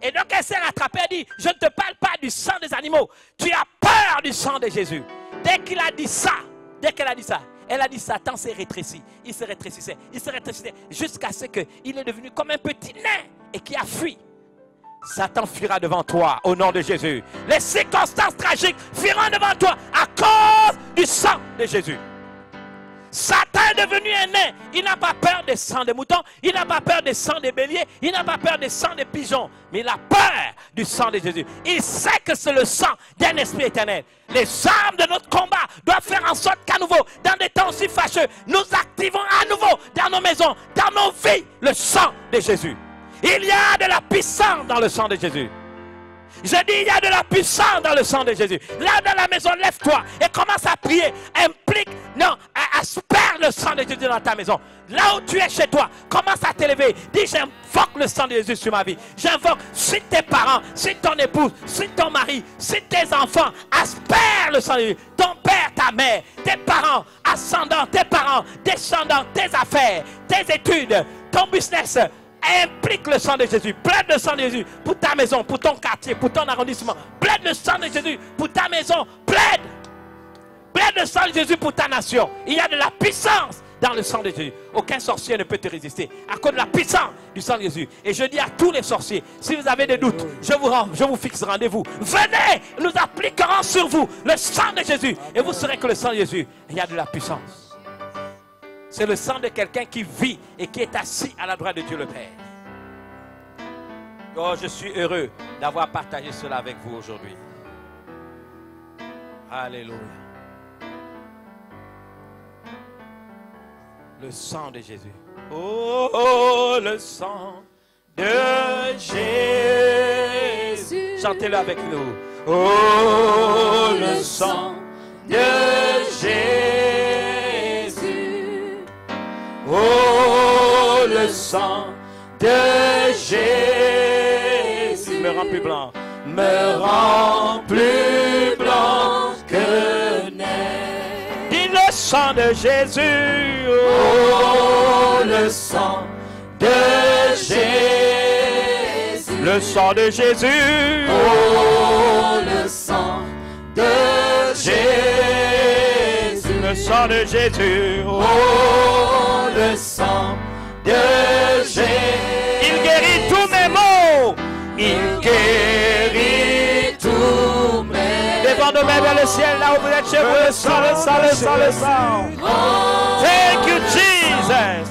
Et donc elle s'est rattrapée et dit, je ne te parle pas du sang des animaux, tu as peur du sang de Jésus. Dès qu'il a dit ça, qu'elle a dit ça, elle a dit Satan s'est rétréci, il se rétrécissait, jusqu'à ce qu'il est devenu comme un petit nain et qui a fui. Satan fuira devant toi au nom de Jésus. Les circonstances tragiques fuiront devant toi à cause du sang de Jésus. Satan est devenu un nain. Il n'a pas peur des sangs des moutons. Il n'a pas peur des sangs des béliers. Il n'a pas peur des sangs des pigeons. Mais il a peur du sang de Jésus. Il sait que c'est le sang d'un esprit éternel. Les armes de notre combat doivent faire en sorte qu'à nouveau, dans des temps si fâcheux, nous activons à nouveau dans nos maisons, dans nos vies, le sang de Jésus. Il y a de la puissance dans le sang de Jésus. Je dis, il y a de la puissance dans le sang de Jésus. Là, dans la maison, lève-toi et commence à prier. Asperge le sang de Jésus dans ta maison. Là où tu es chez toi, commence à t'élever. Dis, j'invoque le sang de Jésus sur ma vie. J'invoque sur tes parents, sur ton épouse, sur ton mari, sur tes enfants. Asperge le sang de Jésus. Ton père, ta mère, tes parents, ascendants, tes parents, descendants, tes affaires, tes études, ton business. Implique le sang de Jésus. Plaide le sang de Jésus pour ta maison, pour ton quartier, pour ton arrondissement. Plaide le sang de Jésus pour ta maison. Plaide le sang de Jésus pour ta nation. Il y a de la puissance dans le sang de Jésus. Aucun sorcier ne peut te résister à cause de la puissance du sang de Jésus. Et je dis à tous les sorciers, si vous avez des doutes, je vous fixe rendez-vous. Venez, nous appliquerons sur vous le sang de Jésus. Et vous saurez que le sang de Jésus, il y a de la puissance. C'est le sang de quelqu'un qui vit et qui est assis à la droite de Dieu le Père. Oh, je suis heureux d'avoir partagé cela avec vous aujourd'hui. Alléluia. Le sang de Jésus. Oh, le sang de Jésus. Chantez-le avec nous. Oh, le sang de Jésus. Oh, le sang de Jésus me rend plus blanc, que neige. Dis le sang de Jésus. Oh, le sang de Jésus. Le sang de Jésus. Oh, le sang de Jésus. Le sang de Jésus. Oh, le sang de Jésus. Il guérit tous mes maux. Il guérit tous mes Devant nos mains vers le ciel, là où vous êtes chez vous, le sang, le sang, le sang, le sang. Thank you, Jesus.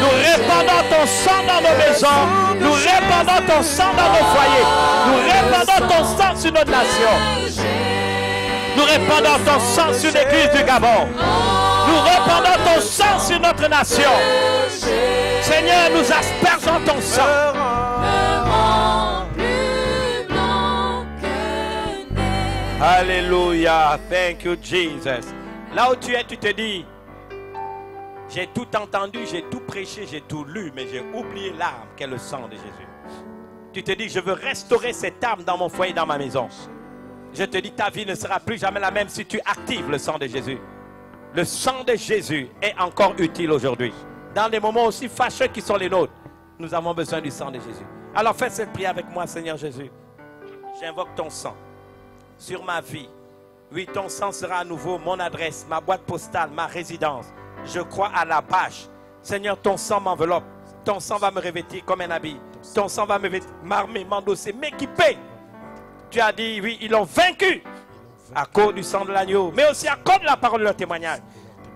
Nous répandons ton sang dans nos maisons. Nous répandons ton sang dans nos foyers. Nous répandons ton sang sur notre nation. Nous répandons ton sang sur l'église du Gabon. Nous répandons ton sang sur notre nation. Seigneur, nous aspergeons ton sang. Alléluia. Thank you, Jesus. Là où tu es, tu te dis, j'ai tout entendu, j'ai tout prêché, j'ai tout lu, mais j'ai oublié l'arme qu'est le sang de Jésus. Tu te dis, je veux restaurer cette arme dans mon foyer, dans ma maison. Je te dis, ta vie ne sera plus jamais la même si tu actives le sang de Jésus. Le sang de Jésus est encore utile aujourd'hui. Dans des moments aussi fâcheux qui sont les nôtres, nous avons besoin du sang de Jésus. Alors fais cette prière avec moi, Seigneur Jésus. J'invoque ton sang sur ma vie. Oui, ton sang sera à nouveau mon adresse, ma boîte postale, ma résidence. Je crois à la bâche. Seigneur, ton sang m'enveloppe. Ton sang va me revêtir comme un habit. Ton sang va m'armer, m'endosser, m'équiper. Tu as dit, oui, ils l'ont vaincu à cause du sang de l'agneau, mais aussi à cause de la parole de leur témoignage.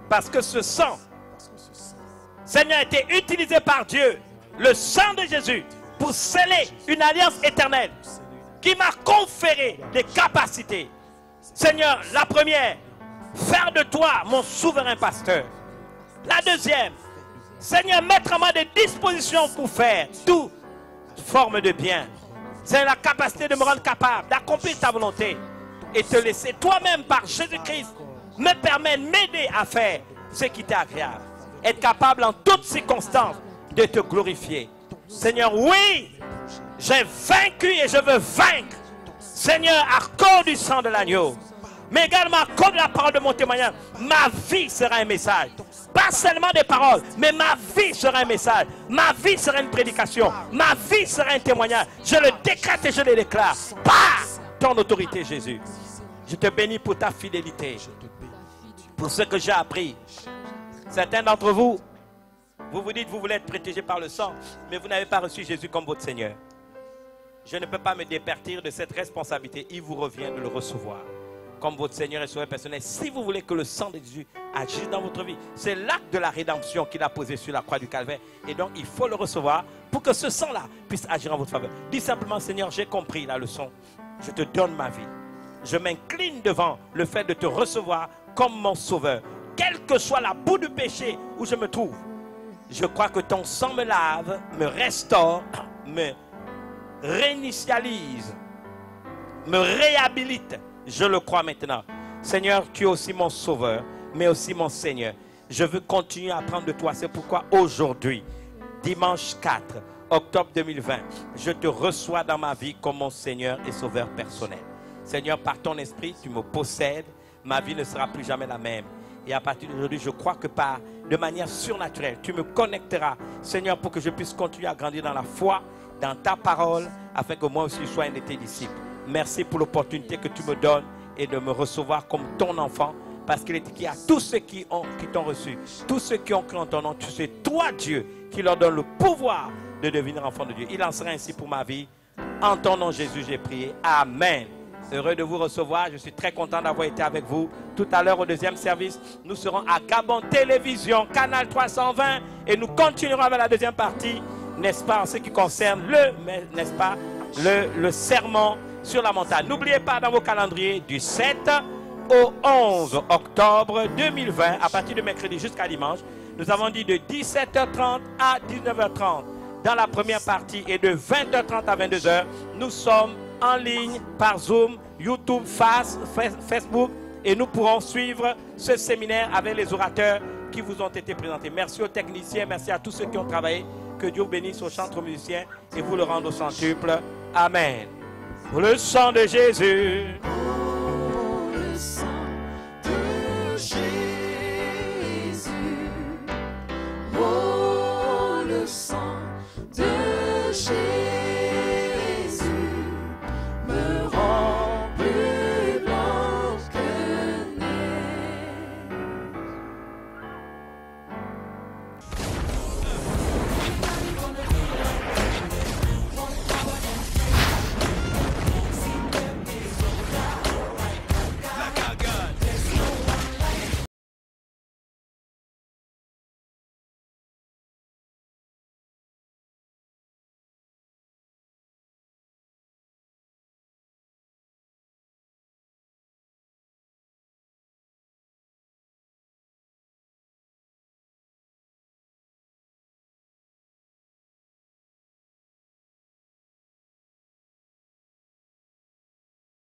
Parce que ce sang, Seigneur, a été utilisé par Dieu, le sang de Jésus, pour sceller une alliance éternelle qui m'a conféré des capacités. Seigneur, la première, faire de toi mon souverain pasteur. La deuxième, Seigneur, mettre en moi des dispositions pour faire toute forme de bien. C'est la capacité de me rendre capable d'accomplir ta volonté et te laisser toi-même par Jésus-Christ me permettre, m'aider à faire ce qui t'est agréable. Être capable en toutes circonstances de te glorifier. Seigneur, oui, j'ai vaincu et je veux vaincre. Seigneur, à cause du sang de l'agneau, mais également à cause de la parole de mon témoignage, ma vie sera un message. Pas seulement des paroles, mais ma vie sera un message. Ma vie sera une prédication. Ma vie sera un témoignage. Je le décrète et je le déclare. Par ton autorité, Jésus. Je te bénis pour ta fidélité. Pour ce que j'ai appris. Certains d'entre vous, vous vous dites que vous voulez être protégés par le sang, mais vous n'avez pas reçu Jésus comme votre Seigneur. Je ne peux pas me départir de cette responsabilité. Il vous revient de le recevoir comme votre Seigneur et Sauveur personnel. Si vous voulez que le sang de Jésus agisse dans votre vie, c'est l'acte de la rédemption qu'il a posé sur la croix du Calvaire. Et donc, il faut le recevoir pour que ce sang-là puisse agir en votre faveur. Dis simplement, Seigneur, j'ai compris la leçon. Je te donne ma vie. Je m'incline devant le fait de te recevoir comme mon Sauveur. Quelle que soit la boue du péché où je me trouve, je crois que ton sang me lave, me restaure, me réinitialise, me réhabilite. Je le crois maintenant. Seigneur, tu es aussi mon Sauveur, mais aussi mon Seigneur. Je veux continuer à apprendre de toi. C'est pourquoi aujourd'hui, dimanche 4 octobre 2020, je te reçois dans ma vie comme mon Seigneur et Sauveur personnel. Seigneur, par ton esprit, tu me possèdes. Ma vie ne sera plus jamais la même. Et à partir d'aujourd'hui, je crois que de manière surnaturelle, tu me connecteras, Seigneur, pour que je puisse continuer à grandir dans la foi, dans ta parole, afin que moi aussi je sois un de tes disciples. Merci pour l'opportunité que tu me donnes et de me recevoir comme ton enfant, parce qu'il est écrit à tous ceux qui t'ont reçu, tous ceux qui ont cru en ton nom, tu sais, toi Dieu, qui leur donne le pouvoir de devenir enfant de Dieu. Il en sera ainsi pour ma vie. En ton nom Jésus, j'ai prié. Amen. Heureux de vous recevoir. Je suis très content d'avoir été avec vous. Tout à l'heure au deuxième service, nous serons à Gabon Télévision, canal 320, et nous continuerons avec la deuxième partie, n'est-ce pas, en ce qui concerne le sermon sur la montagne. N'oubliez pas dans vos calendriers du 7 au 11 octobre 2020, à partir de mercredi jusqu'à dimanche, nous avons dit de 17h30 à 19h30 dans la première partie et de 20h30 à 22h, nous sommes en ligne par Zoom, YouTube, Facebook, et nous pourrons suivre ce séminaire avec les orateurs qui vous ont été présentés. Merci aux techniciens, merci à tous ceux qui ont travaillé. Que Dieu bénisse aux chantres musiciens et vous le rende au centuple. Amen. Pour le sang de Jésus.